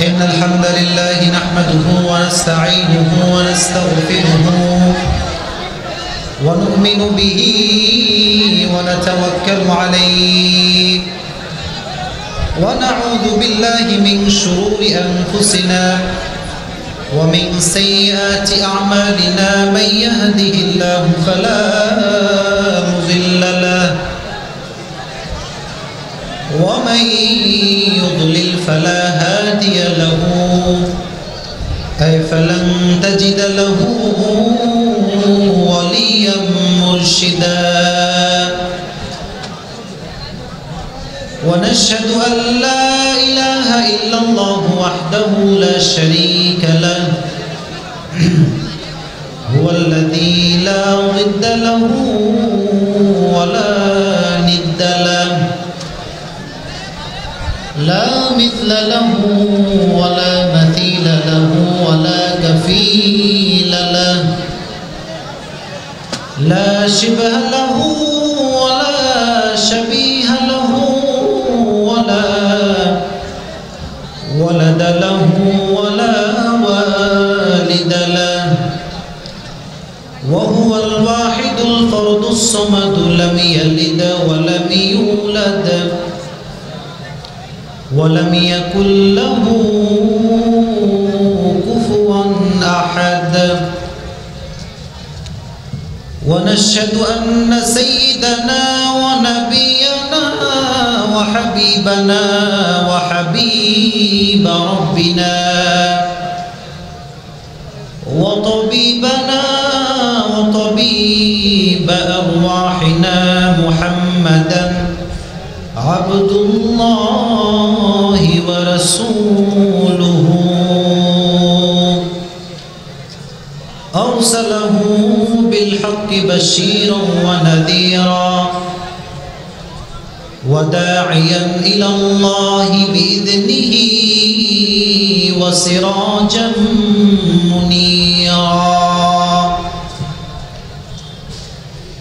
إن الحمد لله نحمده ونستعينه ونستغفره ونؤمن به ونتوكل عليه ونعوذ بالله من شرور أنفسنا ومن سيئات أعمالنا من يهده الله فلا مضل له ومن يضلل فلا هادي له فلن تجد له وليا مرشدا ونشهد أن لا إله إلا الله وحده لا شريك له هو الذي لا ضد له ولا ند له لا مثل له ولا مثيل له ولا كفيل له لا شبه له ولا شبيه له ولا ولد له ولا والد له وهو الواحد الفرد الصمد لم يلد ولم يولد ولم يكن له كفوا أحد ونشهد أن سيدنا ونبينا وحبيبنا وحبيب ربنا وطبيبنا وطبيب أرواحنا محمدا عبد الله ورسوله أرسله بالحق بشيرا ونذيرا وداعيا إلى الله بإذنه وسراجا منيرا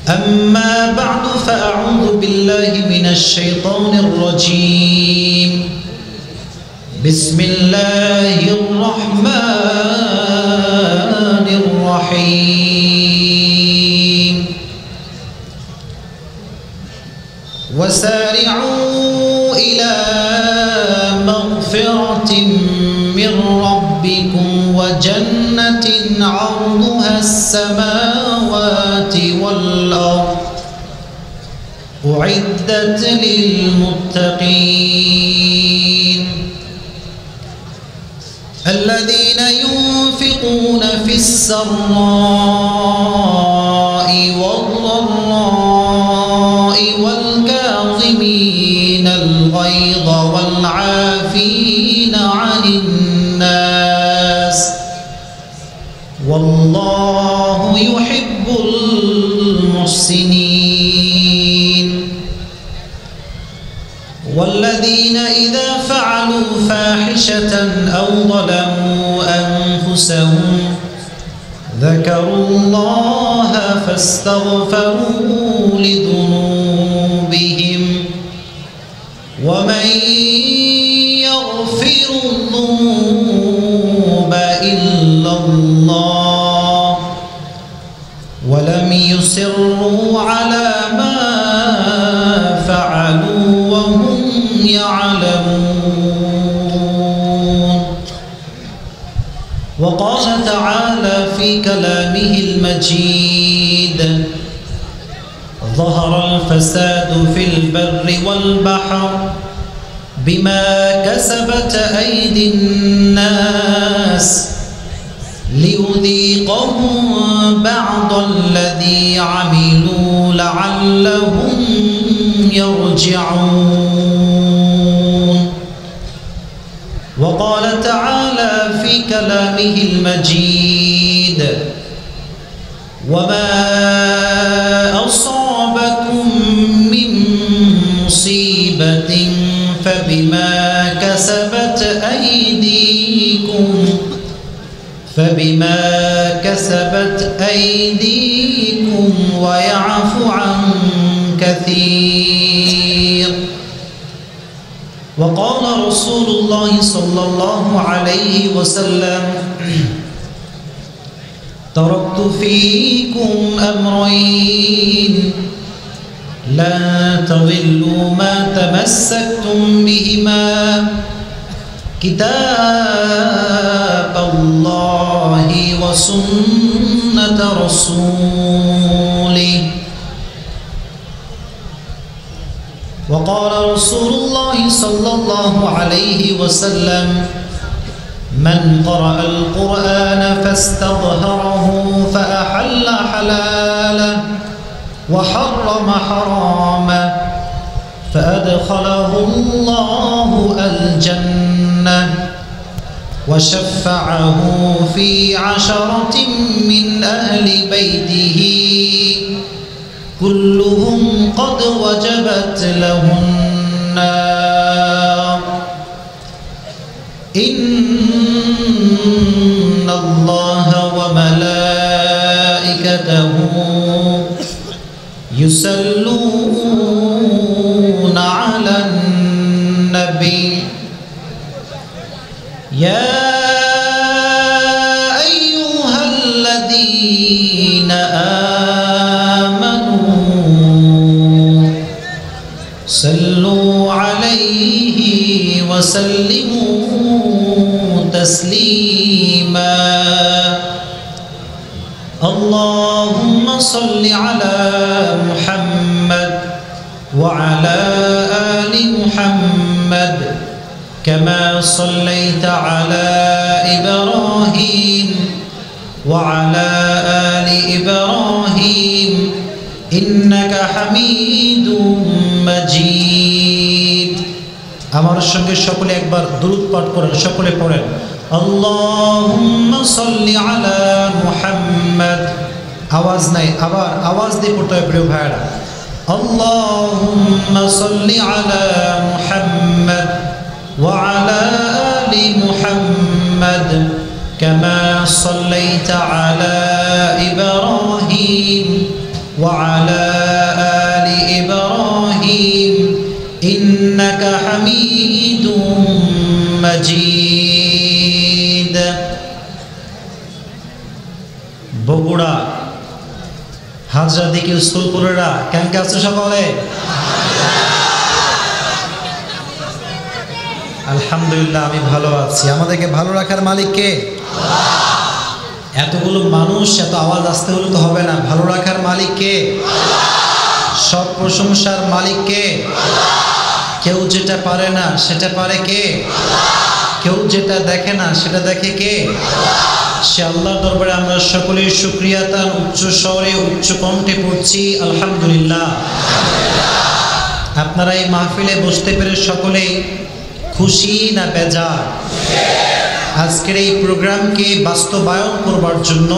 أما بعد فأعوذ بالله من الشيطان الرجيم بسم الله الرحمن الرحيم وسارعوا إلى مغفرة من ربكم وجنة عرضها السماوات والأرض أعدت للمتقين الذين ينفقون في السراء والضراء والكاظمين الغيظ والعافين عن الناس والله يحب المحسنين والذين إذا فعلوا فاحشة أو ظلموا أنفسهم ذكروا الله فاستغفروا لذنوبهم ومن يغفر الذنوب إلا الله ولم يصروا على ما فعلوا وهم يعلمون وقال تعالى في كلامه المجيد ظهر الفساد في البر والبحر بما كسبت أيدي الناس ليذيقهم بعض الذي عملوا لعلهم يرجعون وقال تعالى في كلامه المجيد وما أصابكم من مصيبة فبما كسبت أيديكم ويعفو عن كثير وقال رسول الله صلى الله عليه وسلم تركت فيكم أمرين لا تضلوا ما تمسكتم بهما كتاب الله وسنة رسوله. وقال رسول الله صلى الله عليه وسلم من قرأ القرآن فاستظهره فأحل حلاله وحرم حرامه فأدخله الله الجنة وشفعه في 10 من أهل بيته كلهم قد وجبت لهم النار إن الله وملائكته يصلون على النبي يا أيها الذين آمنوا صلوا عليه وسلموا تسليما اللهم صل على محمد وعلى آل محمد كما صليت على إبراهيم وعلى آل إبراهيم إنك حميد مجيد. আমার সঙ্গে সকলে একবার দুরূদ পাঠ করেন, সকলে পড়েন আল্লাহুম্মা সাল্লি আলা মুহাম্মাদ। আওয়াজ নাই, আবার আওয়াজ দিয়ে পড়তে হবে প্রিয় ভাইরা। আল্লাহুম্মা সাল্লি আলা মুহাম্মাদ ওয়া আলা আলি মুহাম্মাদ কামা সাল্লাইতা আলা ইব্রাহিম ওয়া আলা আলি ইব্রাহিম ইন্নাকা হামিদুম মাজিদ। বগুড়া হাজরাদিকে স্কুলপুরেরা কেমন আছো সকলে? আলহামদুলিল্লাহ আমি ভালো আছি। আমাদেরকে ভালো রাখার মালিক কে? এতগুলো মানুষ এত আওয়াজ আসতে হলে তো হবে না। ভালো রাখার মালিক কে? সব প্রশংসার মালিক কে? কেউ যেটা পারে না সেটা পারে কে? কেউ যেটা দেখে না সেটা দেখে কে? সে আল্লাহর দরবারে আমরা সকলেই শুকরিয়া তার উচ্চ স্বরে উচ্চ কণ্ঠে পড়ছি আলহামদুলিল্লাহ। আপনারা এই মাহফিলে বসতে পেরে সকলেই খুশি না বেজার? আজকের এই প্রোগ্রামকে বাস্তবায়ন করবার জন্য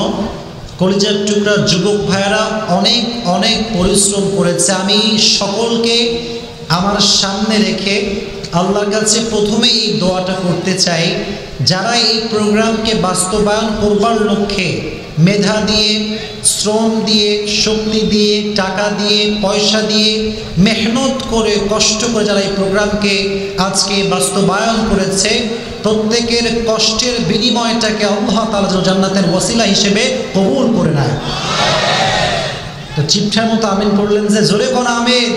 কলিজার টুকরা যুবক ভাইয়েরা অনেক অনেক পরিশ্রম করেছে। আমি সকলকে আমার সামনে রেখে আল্লাহর কাছে প্রথমে এই দোয়াটা করতে চাই, যারা এই প্রোগ্রামকে বাস্তবায়ন করবার লক্ষ্যে মেধা দিয়ে, শ্রম দিয়ে, শক্তি দিয়ে, টাকা দিয়ে, পয়সা দিয়ে, মেহনত করে, কষ্ট করে যারা এই প্রোগ্রামকে আজকে বাস্তবায়ন করেছে, প্রত্যেকের কষ্টের বিনিময়টাকে আল্লাহ তাআলা যেন জান্নাতের ওসিলা হিসেবে কবুল করে নেয়। তো চিপঠার মতো আমিন পড়লেন যে, জোরে কোন আমিন।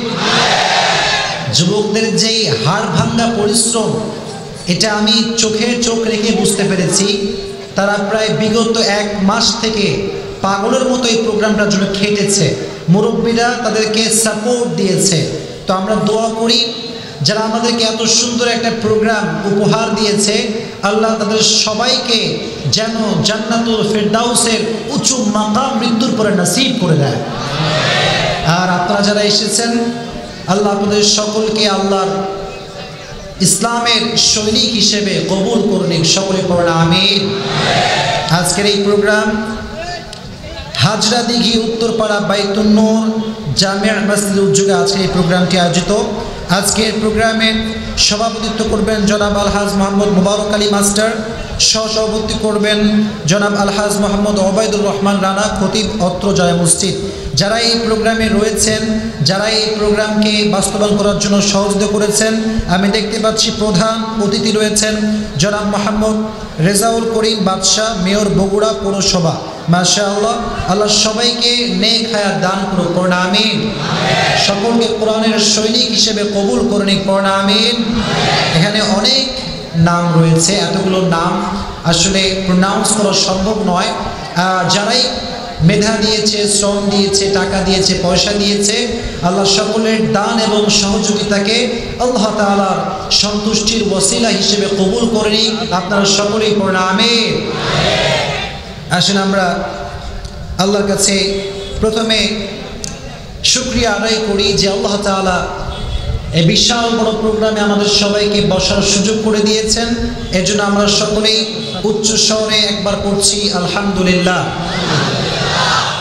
যুবকদের যেই হাড় ভাঙ্গা পরিশ্রম, এটা আমি চোখে চোখ রেখে বুঝতে পেরেছি। তারা প্রায় বিগত 1 মাস থেকে পাগলের মতো এই প্রোগ্রামটার জন্য খেটেছে। মুরব্বীরা তাদেরকে সাপোর্ট দিয়েছে। তো আমরা দোয়া করি যারা আমাদেরকে এত সুন্দর একটা প্রোগ্রাম উপহার দিয়েছে, আল্লাহ তাদের সবাইকে যেন জান্নাতুল ফেরদাউসের উঁচু মাকাম মৃত্যুর পরে নসিব করে দেয়। আর আপনারা যারা এসেছেন, আল্লাহ আপনাদের সকলকে আল্লাহর ইসলামের সৈনিক হিসেবে কবুল করুন। সকলে পড়েন আমিন। আজকের এই প্রোগ্রাম হাজরা দিঘি উত্তরপাড়া বাইতুন নূর জামিয়া মসজিদের উদ্যোগে আজকে এই প্রোগ্রামটি আয়োজিত। আজকের প্রোগ্রামে সভাপতিত্ব করবেন জনাব আলহাজ মোহাম্মদ মুবারক আলী মাস্টার। সহসভাপতি করবেন জনাব আলহাজ মোহাম্মদ ওবায়দুর রহমান রানা, খতিব অত্র জামে মসজিদ। যারা এই প্রোগ্রামে রয়েছেন, যারা এই প্রোগ্রামকে বাস্তবায়ন করার জন্য সহযোগিতা করেছেন, আমি দেখতে পাচ্ছি প্রধান অতিথি রয়েছেন জনাব মোহাম্মদ রেজাউল করিম বাদশাহ, মেয়র বগুড়া পৌরসভা। মাশাআল্লাহ, আল্লাহ সবাইকে নেক হায়াত দান করুক, পড়না আমিন। সকলকে কোরআনের সৈনিক হিসেবে কবুল করে নিক, পড়না আমিন। এখানে অনেক নাম রয়েছে, এতগুলো নাম আসলে প্রনাউন্স করা সম্ভব নয়। যারাই মেধা দিয়েছে, শ্রম দিয়েছে, টাকা দিয়েছে, পয়সা দিয়েছে, আল্লাহ সকলের দান এবং সহযোগিতাকে আল্লাহ তাআলার সন্তুষ্টির ওসিলা হিসেবে কবুল করে নিক। আপনারা সকলেই পড়ুন আমিন। আসেন আমরা আল্লাহর কাছে প্রথমে শুকরিয়া আদায় করি যে আল্লাহ তাআলা এই বিশাল বড় প্রোগ্রামে আমাদের সবাইকে বসার সুযোগ করে দিয়েছেন। এজন্য আমরা সকলেই উচ্চ স্বরে একবার পড়ছি আলহামদুলিল্লাহ।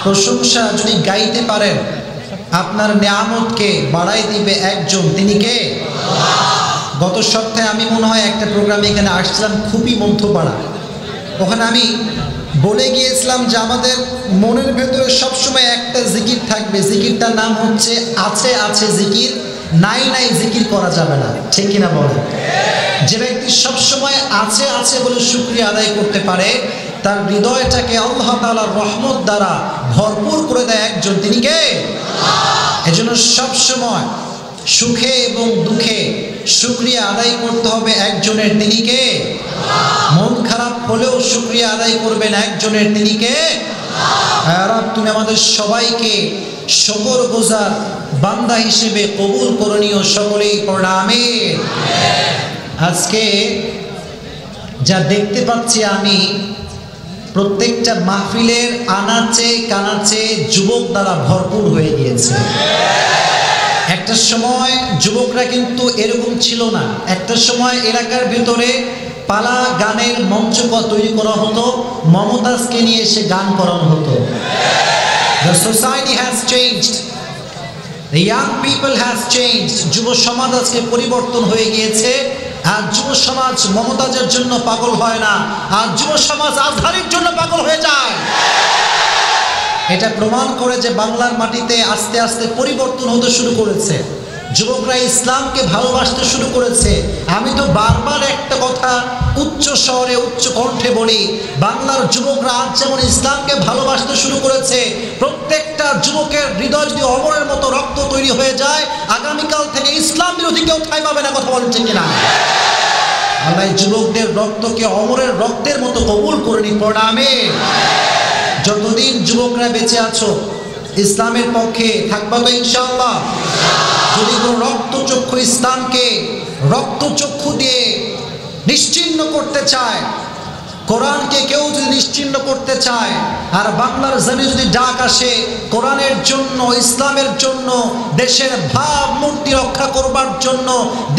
প্রশংসা যদি গাইতে পারেন, আপনার নিয়ামতকে বাড়াই দিবে একজন, তিনি কে? গত সপ্তাহে আমি মনে হয় একটা প্রোগ্রামে এখানে আসছিলাম, খুবই মধ্যপাড়া। ওখানে আমি বলে গিয়েছিলাম যে আমাদের মনের ভেতরে সবসময় একটা জিকির থাকবে, জিকিরটার নাম হচ্ছে আছে আছে জিকির, নাই নাই জিকির করা যাবে না, ঠিক কিনা বলেন? যে ব্যক্তি সবসময় আছে আছে বলে শুকরিয়া আদায় করতে পারে, তার হৃদয়টাকে আল্লাহ তাআলার রহমত দ্বারা ভরপুর করে দেয় একজন, তিনি কে? এজন্য সবসময় সুখে এবং দুঃখে শুকরিয়া আদায় করতে হবে একজনের, তিনি কে? মন খারাপ হলেও শুকরিয়া আদায় করবেন একজনের, তিনি কে? রব, তুমি আমাদের সবাইকে শুকরগুজার বান্দা হিসেবে কবুল করে নিও, সকলেই পড়ুন আমিন। আজকে যা দেখতে পাচ্ছি আমি, প্রত্যেকটা মাহফিলের আনাচে কানাচে যুবক দ্বারা ভরপুর হয়ে গিয়েছে। একটা সময় যুবকরা কিন্তু এরকম ছিল না। একটা সময় এলাকার ভিতরে পালা গানের মঞ্চ তৈরি করা হতো, মমতাজকে নিয়ে এসে গান করানো হতো। The society has changed. The young people has changed. যুব সমাজ আজকে পরিবর্তন হয়ে গিয়েছে। আর যুব সমাজ মমতাজের জন্য পাগল হয় না, আর যুব সমাজ আজহারের জন্য পাগল হয়ে যায়। এটা প্রমাণ করে যে বাংলার মাটিতে আস্তে আস্তে পরিবর্তন হতে শুরু করেছে, যুবকরা ইসলামকে ভালোবাসতে শুরু করেছে। আমি তো বারবার একটা কথা উচ্চ স্বরে উচ্চ কণ্ঠে বলি, বাংলার যুবকরা আজ যেমন ইসলামকে ভালোবাসতে শুরু করেছে, প্রত্যেকটা যুবকের হৃদয় যদি অমরের মতো রক্ত তৈরি হয়ে যায়, আগামীকাল থেকে ইসলাম বিরোধী কেউ ঠাঁই পাবে না, কথা বলছেন কিনা? আল্লাহ যুবকদের রক্তকে অমরের রক্তের মতো কবুল করে নিন, পড়ুন আমিন। যতদিন যুবকরা বেঁচে আছো ইসলামের পক্ষে থাকবা তো ইনশাআল্লাহ। যদি কোনো রক্তচক্ষু ইসলামকে রক্তচক্ষু দিয়ে নিশ্চিহ্ন করতে চায়, কোরআনকে কেউ যদি নিশ্চিহ্ন করতে চায়, আর বাংলার জমি যদি ডাক আসে কোরআনের জন্য, ইসলামের জন্য, দেশের ভাবমূর্তি রক্ষা করবার জন্য,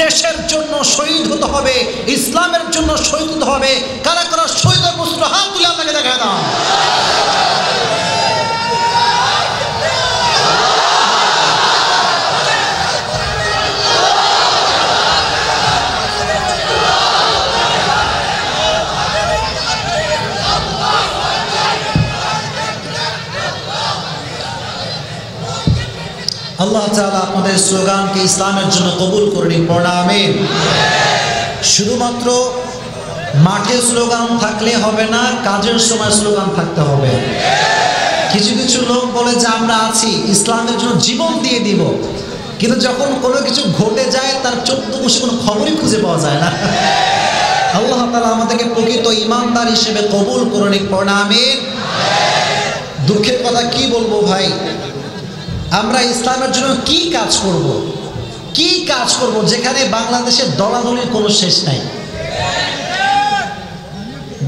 দেশের জন্য শহীদ হতে হবে, ইসলামের জন্য শহীদ হতে হবে, কারা কারা শহীদের বস্ত্র হাত তুলে আপনাকে দেখা দাও। আল্লাহ তাআলা আপনাদের স্লোগানকে ইসলামের জন্য কবুল করে নিন, পড়ুন আমিন। শুধুমাত্র মাঠে স্লোগান থাকলে হবে না, কাজের সময় স্লোগান থাকতে হবে। কিছু কিছু লোক বলে যে আমরা আছি, ইসলামের জন্য জীবন দিয়ে দিব, কিন্তু যখন কোনো কিছু ঘটে যায় তার 14 মাসে কোনো খবরই খুঁজে পাওয়া যায় না। আল্লাহ তাআলা আমাদেরকে প্রকৃত ঈমানদার হিসেবে কবুল করে নিন, পড়ুন আমিন। দুঃখের কথা কি বলবো ভাই, আমরা ইসলামের জন্য কি কাজ করব, কি কাজ করব যেখানে বাংলাদেশের দলাদলির কোনো শেষ নাই।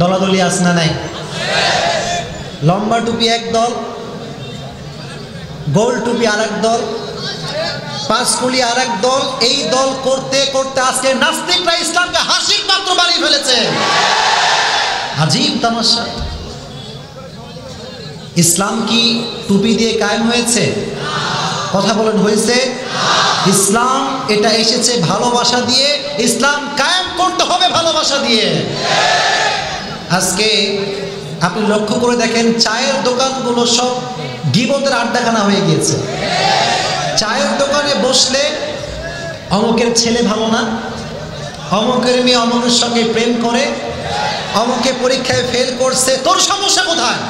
দলাদলি আছে না নাই? লম্বা টুপি এক দল, গোল টুপি আর এক দল, পাঁচকুলি আর এক দল। এই দল করতে করতে আজকে নাস্তিকরা ইসলামকে হাসির পাত্র বানিয়ে ফেলেছে। আজীব তামাশা। ইসলাম কি টুপি দিয়ে কায়েম হয়েছে? কথা বলেন, হয়েছে? ইসলাম এটা এসেছে ভালোবাসা দিয়ে, ইসলাম কায়েম করতে হবে ভালোবাসা দিয়ে। আজকে আপনি লক্ষ্য করে দেখেন চায়ের দোকানগুলো সব গীবতের আড্ডাখানা হয়ে গিয়েছে। চায়ের দোকানে বসলে অমুকের ছেলে ভালো না, অমুকের মেয়ে অমুকের সঙ্গে প্রেম করে, অমুকে পরীক্ষায় ফেল করছে, তোর সমস্যা কোথায়,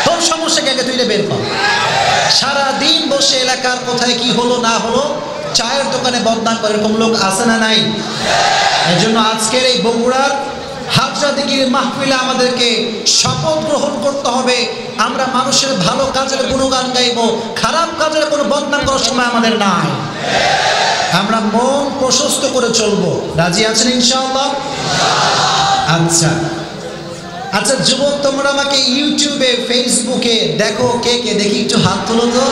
তোর সমস্যাকে আগে তুই বের কর। সারাদিন বসে এলাকার কোথায় কি হলো না হলো চায়ের দোকানে বদনাম করে, এরকম লোক আছে না নাই? এই জন্য আজকের এই বগুড়ার হাজরা দিঘির মাহফিলে আমাদেরকে শপথ গ্রহণ করতে হবে, আমরা মানুষের ভালো কাজের গুণগান গাইব, খারাপ কাজের কোনো বদনাম করার সময় আমাদের নাই। আমরা মন প্রশস্ত করে চলবো। রাজি আছেন ইনশাআল্লাহ? আচ্ছা আচ্ছা যুবক, তোমরা আমাকে ইউটিউবে ফেসবুকে দেখো, কে কে দেখি একটু হাত তুলো তো।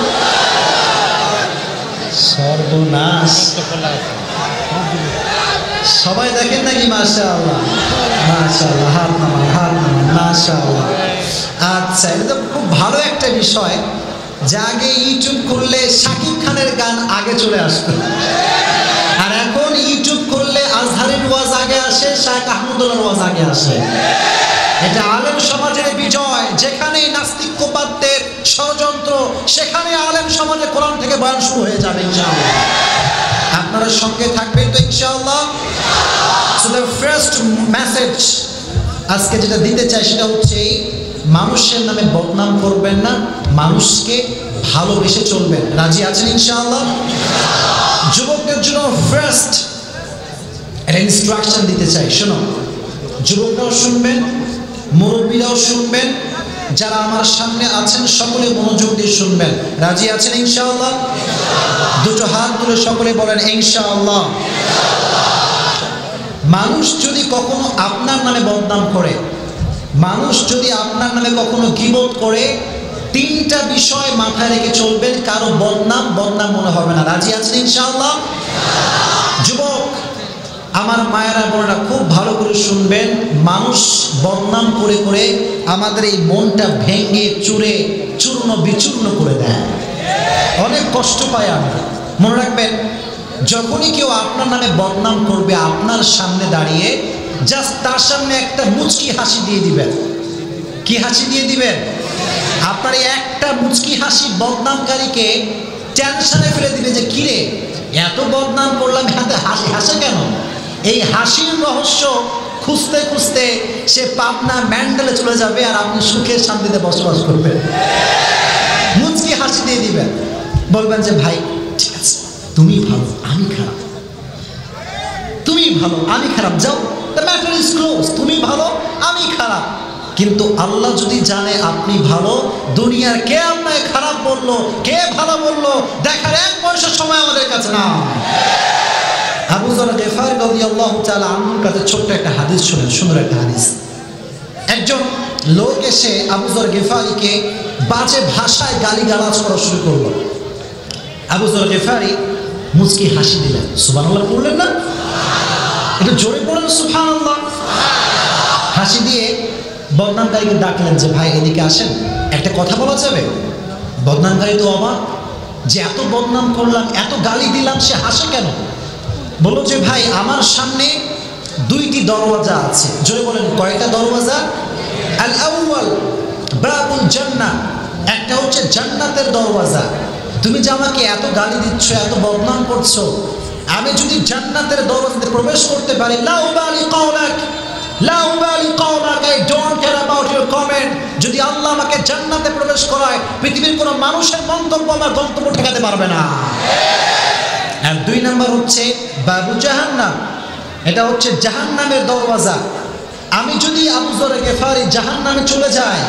সর্বনাশ, সবাই দেখেন নাকি? মাশাআল্লাহ মাশাআল্লাহ, হাত নামান হাত নামান, মাশাআল্লাহ। আচ্ছা, এটা তো খুব ভালো একটা বিষয় যে আগে ইউটিউব করলে শাকিব খানের গান আগে চলে আসতো, আর এখন ইউটিউব করলে আজহারের ওয়াজ আগে আসে, শাহ আহমদুল্লাহর ওয়াজ আগে আসে। এটা আলেম সমাজের বিজয়। যেখানে নাস্তিক্যবাদদের ষড়যন্ত্র, সেখানে আলেম সমাজে কোরআন থেকে বয়ান শুরু হয়ে যাবে ইনশাআল্লাহ। আপনারা সঙ্গে থাকবেন তো ইনশাআল্লাহ? সো দ্য ফার্স্ট মেসেজ আজকে যেটা দিতে চাই সেটা হচ্ছে, মানুষের নামে বদনাম করবেন না, মানুষকে ভালোবেসে চলবেন। রাজি আছেন ইনশাআল্লাহ? যুবকদের জন্য ফার্স্ট একটা ইনস্ট্রাকশন দিতে চাই, শোনো। যুবকরাও শুনবেন, মুরব্বীরাও শুনবেন, যারা আমার সামনে আছেন সকলে মনোযোগ দিয়ে শুনবেন। রাজি আছেন ইনশাআল্লাহ? দুটো হাত তুলে সকলে বলেন ইনশাআল্লাহ। মানুষ যদি কখনো আপনার নামে বদনাম করে, মানুষ যদি আপনার নামে কখনো গীবত করে, তিনটা বিষয় মাথায় রেখে চলবেন, কারো বদনাম বদনাম মনে হবে না। রাজি আছেন ইনশাআল্লাহ? যুবক আমার মায়েরা বোনেরা খুব ভালো করে শুনবেন, মানুষ বদনাম করে করে আমাদের এই মনটা ভেঙে চুরে চূর্ণ বিচূর্ণ করে দেয়, অনেক কষ্ট পাই আমরা। মনে রাখবেন, যখনই কেউ আপনার নামে বদনাম করবে, আপনার সামনে দাঁড়িয়ে জাস্ট তার সামনে একটা মুচকি হাসি দিয়ে দিবেন। কি হাসি দিয়ে দিবেন? আপনার একটা মুচকি হাসি বদনামকারীকে টেনশনে ফেলে দিবে যে কিরে এত বদনাম করলাম, হাতে হাসি হাসে কেন? এই হাসির রহস্য খুঁজতে খুঁজতে সে পাবনা ম্যান্ডেলে চলে যাবে, আর আপনি সুখের শান্তিতে বসবাস করবেন। মুচকি হাসি দিয়ে দিবেন, বলবেন যে ভাই ঠিক আছে, তুমি ভালো আমি খারাপ, তুমি ভালো আমি খারাপ, যাও, দ্য ম্যাটার ইজ ক্লোজ, তুমি ভালো আমি খারাপ। কিন্তু আল্লাহ যদি জানে আপনি ভালো, দুনিয়ার কে আপনাকে খারাপ বললো, কে ভালো বললো দেখার এক পয়সা সময় আমাদের কাছে না। আবু যর গিফারি রাদিয়াল্লাহু তাআলা আনহুর কাছে ছোট্ট একটা হাদিস শুনেন, সুন্দর একটা হাদিস। একজন লোক এসে আবু যর গিফারিকে বাজে ভাষায় গালিগালাজ করা শুরু করলো। আবু যর গিফারি মুচকি হাসি দিলেন, সুবহানাল্লাহ বললেন না? একটু জোরে পড়েন সুবহানাল্লাহ। হাসি দিয়ে বদনামকারীকে ডাকলেন যে ভাই এদিকে আসেন, একটা কথা বলা যাবে? বদনামকারী তো অবাক যে এত বদনাম করলাম, এত গালি দিলাম, সে হাসে কেন? বললো যে ভাই আমার সামনে দুইটি দরওয়াজা আছে। জোরে বলেন কয়টা দরওয়াজা? আল আউয়াল বাবুল জান্নাহ, একটা হচ্ছে জান্নাতের দরওয়াজা। তুমি যে আমাকে এত গালি দিচ্ছ, এত বদনাম করছো, আমি যদি জান্নাতের দরওয়াজাতে প্রবেশ করতে পারি, লা উবালি কাওলাক লা উবালি কাওলাক, I don't care about your comment. যদি আল্লাহ আমাকে জান্নাতে প্রবেশ করায়, পৃথিবীর কোনো মানুষের মন্তব্য আমার গন্তব্য ঠেকাতে পারবে না। আর দুই নাম্বার হচ্ছে বাবু জাহান্নাম, এটা হচ্ছে জাহান্নামের দরওয়াজা। আমি যদি আবু যর গিফারি জাহান্নামে চলে যাই,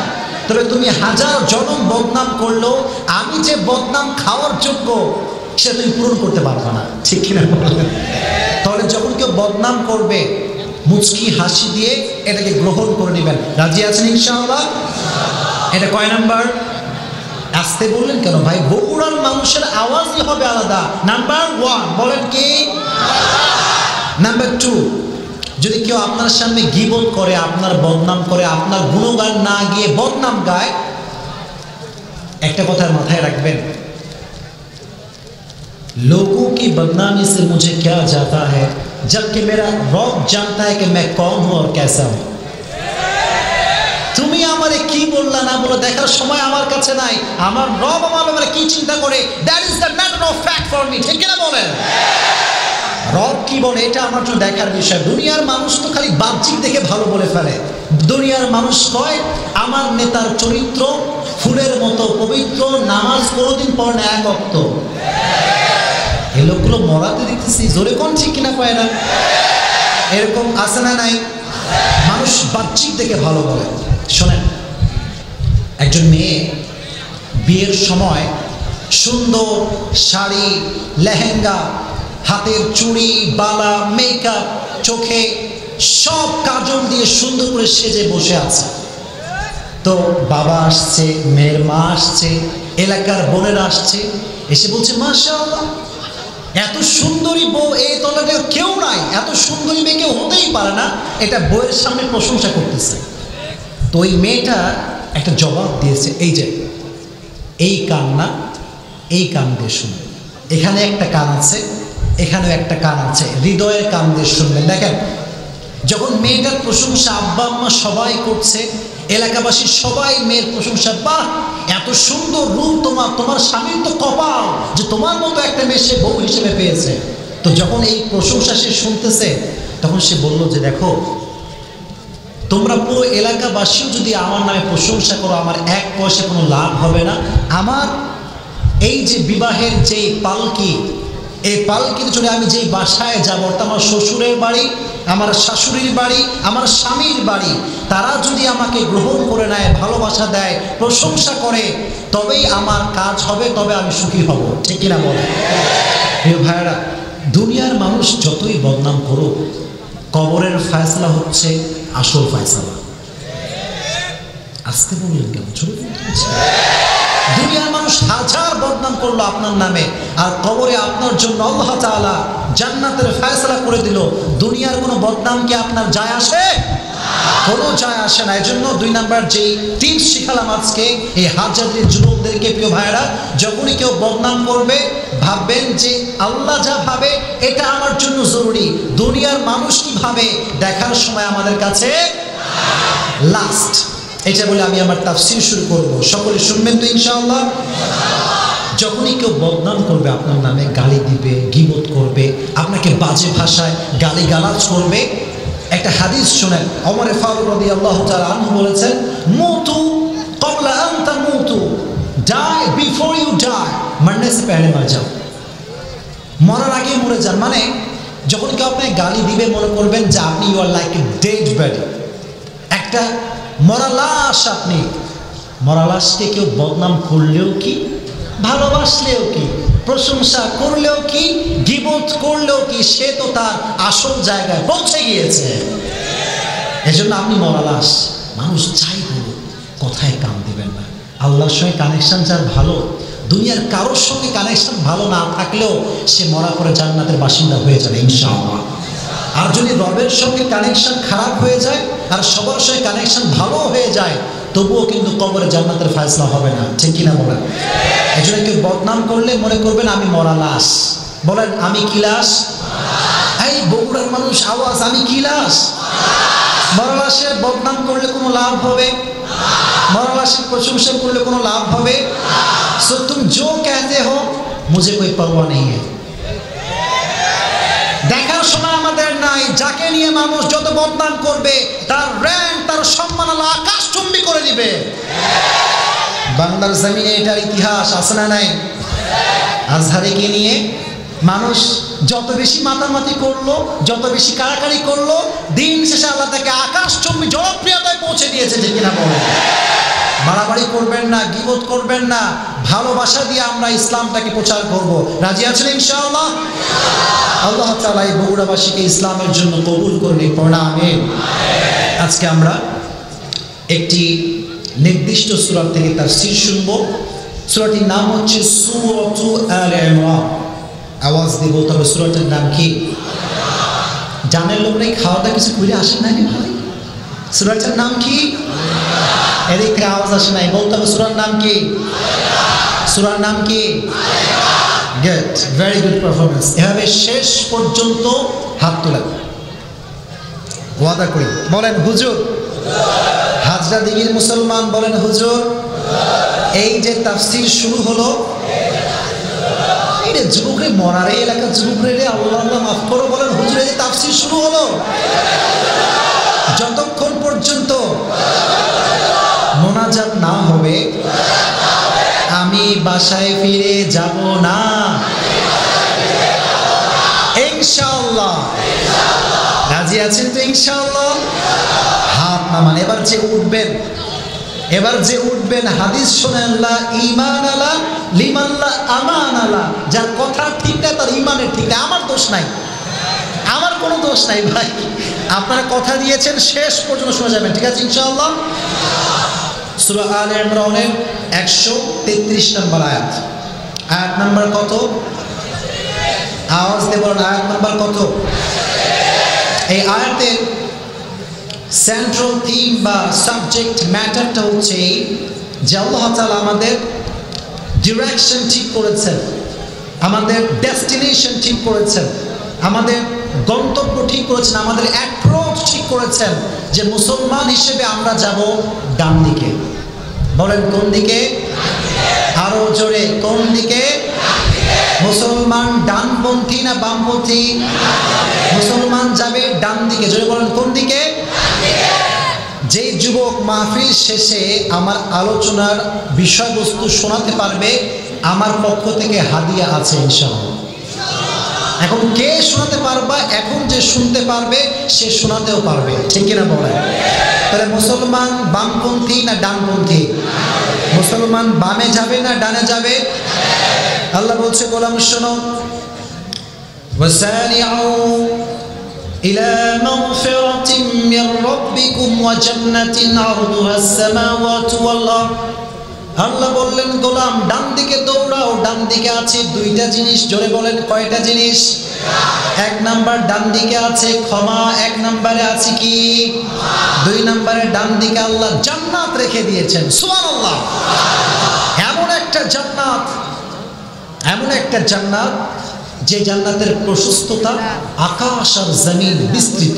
তবে তুমি হাজার জনম বদনাম করলো, আমি যে বদনাম খাওয়ার যোগ্য সে তুমি পূরণ করতে পারবে না। ঠিক কিনা বলেন? তাহলে যখন কেউ বদনাম করবে, মুচকি হাসি দিয়ে এটাকে গ্রহণ করে নেবেন। রাজি আছেন ইনশাআল্লাহ? এটা কয় নাম্বার? আসতে বললেন কেন ভাই? বগুড়ার মানুষের আওয়াজই হবে আলাদা। নাম্বার 1 বলেন কি? নাম্বার 2, যদি কেউ আপনার সামনে গীবত করে, আপনার বদনাম করে, আপনার গুণগান না গিয়ে বদনাম গায়, একটা কথা মাথায় রাখবেন, लोगों की बदनामी से मुझे क्या जाता है, जबकि मेरा रब जानता है कि मैं कौन हूं और कैसा हूं। তুমি আমারে কি বললা না বলে দেখার সময় আমার কাছে নাই। আমার রব আমার ব্যাপারে কি চিন্তা করে, that is the matter of fact for me. ঠিক কিনা বলেন? রব কি বলে এটা আমার জন্য দেখার বিষয়। দুনিয়ার মানুষ তো খালি বাহ্যিক দেখে ভালো বলে ফেলে। দুনিয়ার মানুষ কয় আমার নেতার চরিত্র ফুলের মতো পবিত্র, নামাজ কোনোদিন পড়ে না এক ওয়াক্ত। এই লোকগুলো মরাতে দেখতেছি, জোরে কোন ঠিক কিনা কয় না? এরকম আছে না নাই? মানুষ বাহ্যিক দেখে ভালো বলে। শোনেন, একজন মেয়ে বিয়ের সময় সুন্দর শাড়ি, লেহেঙ্গা, হাতের চুড়ি, বালা, মেকআপ, চোখে সব কাজল দিয়ে সুন্দর করে সেজে বসে আছে। তো বাবা আসছে, মেয়ের মা আসছে, এলাকার বোনেরা আসছে, এসে বলছে মাশাআল্লাহ, এত সুন্দরী বউ এই তলাতে কেউ নাই, এত সুন্দরী মেয়ে কেউ হতেই পারে না। এটা বউয়ের সামনে প্রশংসা করতেছে। তো ওই মেয়েটা একটা জবাব দিয়েছে, এই যে এই কান না, এই কান দিয়ে শুনবে। এখানে একটা কান আছে, এখানেও একটা কান আছে, হৃদয়ের কান দিয়ে শুনবেন। দেখেন, যখন মেয়েটার প্রশংসা আব্বা আম্মা সবাই করছে, এলাকাবাসী সবাই মেয়ের প্রশংসা, বাহ এত সুন্দর রূপ তোমার, তোমার স্বামীর তো কপাল যে তোমার মতো একটা মেয়ে সে বউ হিসেবে পেয়েছে। তো যখন এই প্রশংসা সে শুনতেছে, তখন সে বলল যে দেখো, তোমরা পুরো এলাকাবাসীও যদি আমার নামে প্রশংসা করো, আমার এক পয়সা কোনো লাভ হবে না। আমার এই যে বিবাহের যে পালকি, এই পালকিতে চলে আমি যেই বাসায় যাব, অর্থাৎ আমার শ্বশুরের বাড়ি, আমার শাশুড়ির বাড়ি, আমার স্বামীর বাড়ি, তারা যদি আমাকে গ্রহণ করে নেয়, ভালোবাসা দেয়, প্রশংসা করে, তবেই আমার কাজ হবে, তবে আমি সুখী হব। ঠিক কিনা বলে? প্রিয় ভাইয়েরা, দুনিয়ার মানুষ যতই বদনাম করুক, কবরের ফয়সালা হচ্ছে আসল ফয়সালা। আসতে বললেন কেন? ছোট দুনিয়ার মানুষ হাজার বদনাম করলো আপনার নামে, আর কবরে আপনার জন্য আল্লাহ তাআলা জান্নাতের ফয়সালা করে দিল। দুনিয়ার কোনো বদনাম কি আপনার যায় আসে? কোনো যায় আসে না। এজন্য 2 নাম্বার যেই টিপস শিখালাম আজকে এই হাজারের যুবকদেরকে, প্রিয় ভাইয়েরা, যখনই কেউ বদনাম করবে ভাববেন যে আল্লাহ যা ভাবে এটা আমার জন্য জরুরি, দুনিয়ার মানুষ কি ভাবে দেখার সময় আমাদের কাছে লাস্ট। এটা বলে আমি আমার তাফসীর শুরু করব। সকলে শুনবেন তো ইনশাআল্লাহ? যখনই কেউ বদনাম করবে আপনার নামে, গালি দিবে, গীবত করবে, আপনাকে বাজে ভাষায় গালিগালাজ করবে, একটা হাদিস শুনেন। ওমর ফারুক রাদিয়াল্লাহু তাআলা আনহু বলেছেন, মুতু ক্বাবলা আন তামুতু, ডাই বিফোর ইউ ডাই, মরনে সে পহলে মর যাও, মরার আগে মরে যান। মানে যখন কেউ আপনাকে গালি দিবে, মনে করবেন যে আপনি you are like a dead body, একটা মরা লাশ। আপনি মরা লাশকে কেউ বদনাম করলেও কি, ভালোবাসলেও কি, প্রশংসা করলেও কি, গীবত করলেও কি, সে তো তার আসল জায়গায় পৌঁছে গিয়েছে। এজন্য আপনি মরা লাশ, মানুষ চাই বলুন, কথায় কান দিবেন না। আল্লাহর সঙ্গে কানেকশন যার ভালো, দুনিয়ার কারোর সঙ্গে কানেকশন ভালো না থাকলেও সে মরা পরে জান্নাতের বাসিন্দা হয়ে যাবে ইনশাআল্লাহ। আর যদি রবের সঙ্গে কানেকশন খারাপ হয়ে যায় আর সবার সঙ্গে কানেকশন ভালো হয়ে যায়, তবুও কিন্তু কবরে জান্নাতের ফয়সালা হবে না। ঠিক কিনা বলেন? এজন্য কেউ বদনাম করলে মনে করবেন আমি মরা লাশ। বলেন আমি কি লাশ? এই বগুড়ার মানুষ আওয়াজ, আমি কি লাশ? মরা লাশের বদনাম করলে কোনো লাভ হবে? मौला लाश की प्रशंसा करले कोनो लाभ হবে? सो तुम जो कहते हो मुझे कोई परवाह नहीं है। দেখার সময় আমাদের নাই, যাকে নিয়ে মানুষ যত বদনাম করবে তার র‍্যাঙ্ক তার সম্মান আল্লাহ আকাশচুম্বী করে দিবে। বাংলার জমিনে এটার ইতিহাস আছে না নাই? আজহারিকে নিয়ে মানুষ যত বেশি মাতামাতি করলো, যত বেশি কাড়াকাড়ি করলো, দিন শেষে আল্লাহ তাকে আকাশচুম্বী জনপ্রিয়তায় পৌঁছে দিয়েছে। ঠিক কিনা বলেন? বাড়াবাড়ি করবেন না, গীবত করবেন না, ভালোবাসা দিয়ে আমরা ইসলামটাকে প্রচার করব। রাজি আছেন ইনশাআল্লাহ? আল্লাহ তাআলা এই বগুড়াবাসীকে ইসলামের জন্য কবুল করুন, পড়া আমিন। আজকে আমরা একটি নির্দিষ্ট সূরা থেকে তাফসীর শুনবো। সূরাটির নাম হচ্ছে সূরাতু আলে ইমরান। আওয়াজ দিয়ে বলতে হবে সূরাটার নাম কি? জানেন লোক নাই, খাওয়াটা কিছু করে আসেন নাই ভাই? সূরাটার নাম কি? এদিক থেকে আওয়াজ আসে নাই, বলতে হবে সূরার নাম কি? সূরার নাম কি? Good, very good performance. এভাবে শেষ পর্যন্ত হাত তোলেন, ওয়াদা করি। বলেন হুজুর হাজরা দিঘির মুসলমান বলেন হুজুর। এই যে তাফসীর শুরু হলো, এটা যুবকরে মরারে এলাকার যুবকরে রে আল্লাহ আল্লাহ মাফ করো বলেন হুজুর। এই যে তাফসীর শুরু হলো, যতক্ষণ পর্যন্ত মোনাজাত না হবে আমি বাসায় ফিরে যাব না ইনশাআল্লাহ। রাজি আছেন তো ইনশাআল্লাহ? হাত নামান। এবার যে উঠবেন হাদিস শোনেন, লা ঈমান আলা লিমান লা আমান আলা। যার কথা ঠিক না তার ঈমানের ঠিক না। আমার দোষ নাই, আমার কোনো দোষ নাই ভাই। আপনারা কথা দিয়েছেন, শেষ পর্যন্ত শোনা যাবেন, ঠিক আছে ইনশাআল্লাহ? সূরা আলে ইমরানের 133 নম্বর আয়াত। আয়াত নাম্বার কত? আওয়াজ দিয়ে বলুন, আয়াত নাম্বার কত? এই আয়াতের সেন্ট্রাল থিম বা সাবজেক্ট ম্যাটারটা হচ্ছে যে আল্লাহ তাআলা আমাদের ডিরেকশন ঠিক করেছেন, আমাদের ডেস্টিনেশন ঠিক করেছেন, আমাদের গন্তব্য ঠিক করেছেন, আমাদের অ্যাপ্রোচ ঠিক করেছেন যে মুসলমান হিসেবে আমরা যাব ডান দিকে। বলেন কোন দিকে? আরো জোরে, কোন দিকে? মুসলমান ডানপন্থী না বামপন্থী? মুসলমান যাবে ডান দিকে। জোরে বলেন কোন দিকে? যেই যুবক মাহফিল শেষে আমার আলোচনার বিষয়বস্তু শোনাতে পারবে, আমার পক্ষ থেকে হাদিয়া আছে ইনশাআল্লাহ। এখন কে শোনাতে পারবা? এখন যে শুনতে পারবে সে শোনাতেও পারবে, ঠিক কিনা বলেন? তাহলে মুসলমান বামপন্থী না ডানপন্থী? মুসলমান বামে যাবে না ডানে যাবে? আল্লাহ বলছে গোলাম শোনো, ওয়াসারিউ ইলা মাগফিরাতিন মির রাব্বিকুম ওয়া জান্নাতিন আরদুহাস সামাওয়াতু ওয়াল আরদ। আল্লাহ বললেন গোলাম ডান দিকে দৌড়াও, ডান দিকে আছে দুইটা জিনিস। জোরে বলেন কয়টা জিনিস? এক নাম্বার ডান দিকে আছে ক্ষমা, এক নম্বরে আছে কি? দুই নম্বরে ডান দিকে আল্লাহ জান্নাত রেখে দিয়েছেন। সুবহানাল্লাহ। এমন একটা জান্নাত, এমন একটা জান্নাত যে জান্নাতের প্রশস্ততা আকাশ আর জমিন বিস্তৃত।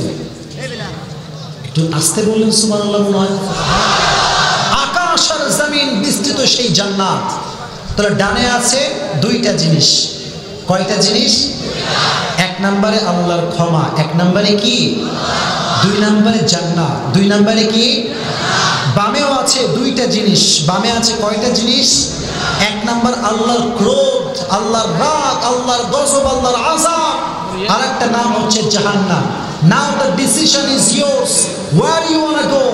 একটু আস্তে বললেন সুবহানাল্লাহ মনে হয়। আকাশ আর জমিন বিস্তৃত সেই জান্নাত। তাহলে ডানে আছে দুইটা জিনিস। কয়টা জিনিস? এক নম্বরে আল্লাহর ক্ষমা, এক নম্বরে কি? দুই নম্বরে জান্নাত, দুই নম্বরে কি? বামেও আছে দুইটা জিনিস। বামে আছে কয়টা জিনিস? এক নম্বর আল্লাহর ক্রোধ, আল্লাহর রাগ, আল্লাহর গজব, আল্লাহর আযাব। আর একটা নাম হচ্ছে জাহান্নাম। Now the decision is yours. Where you want to go?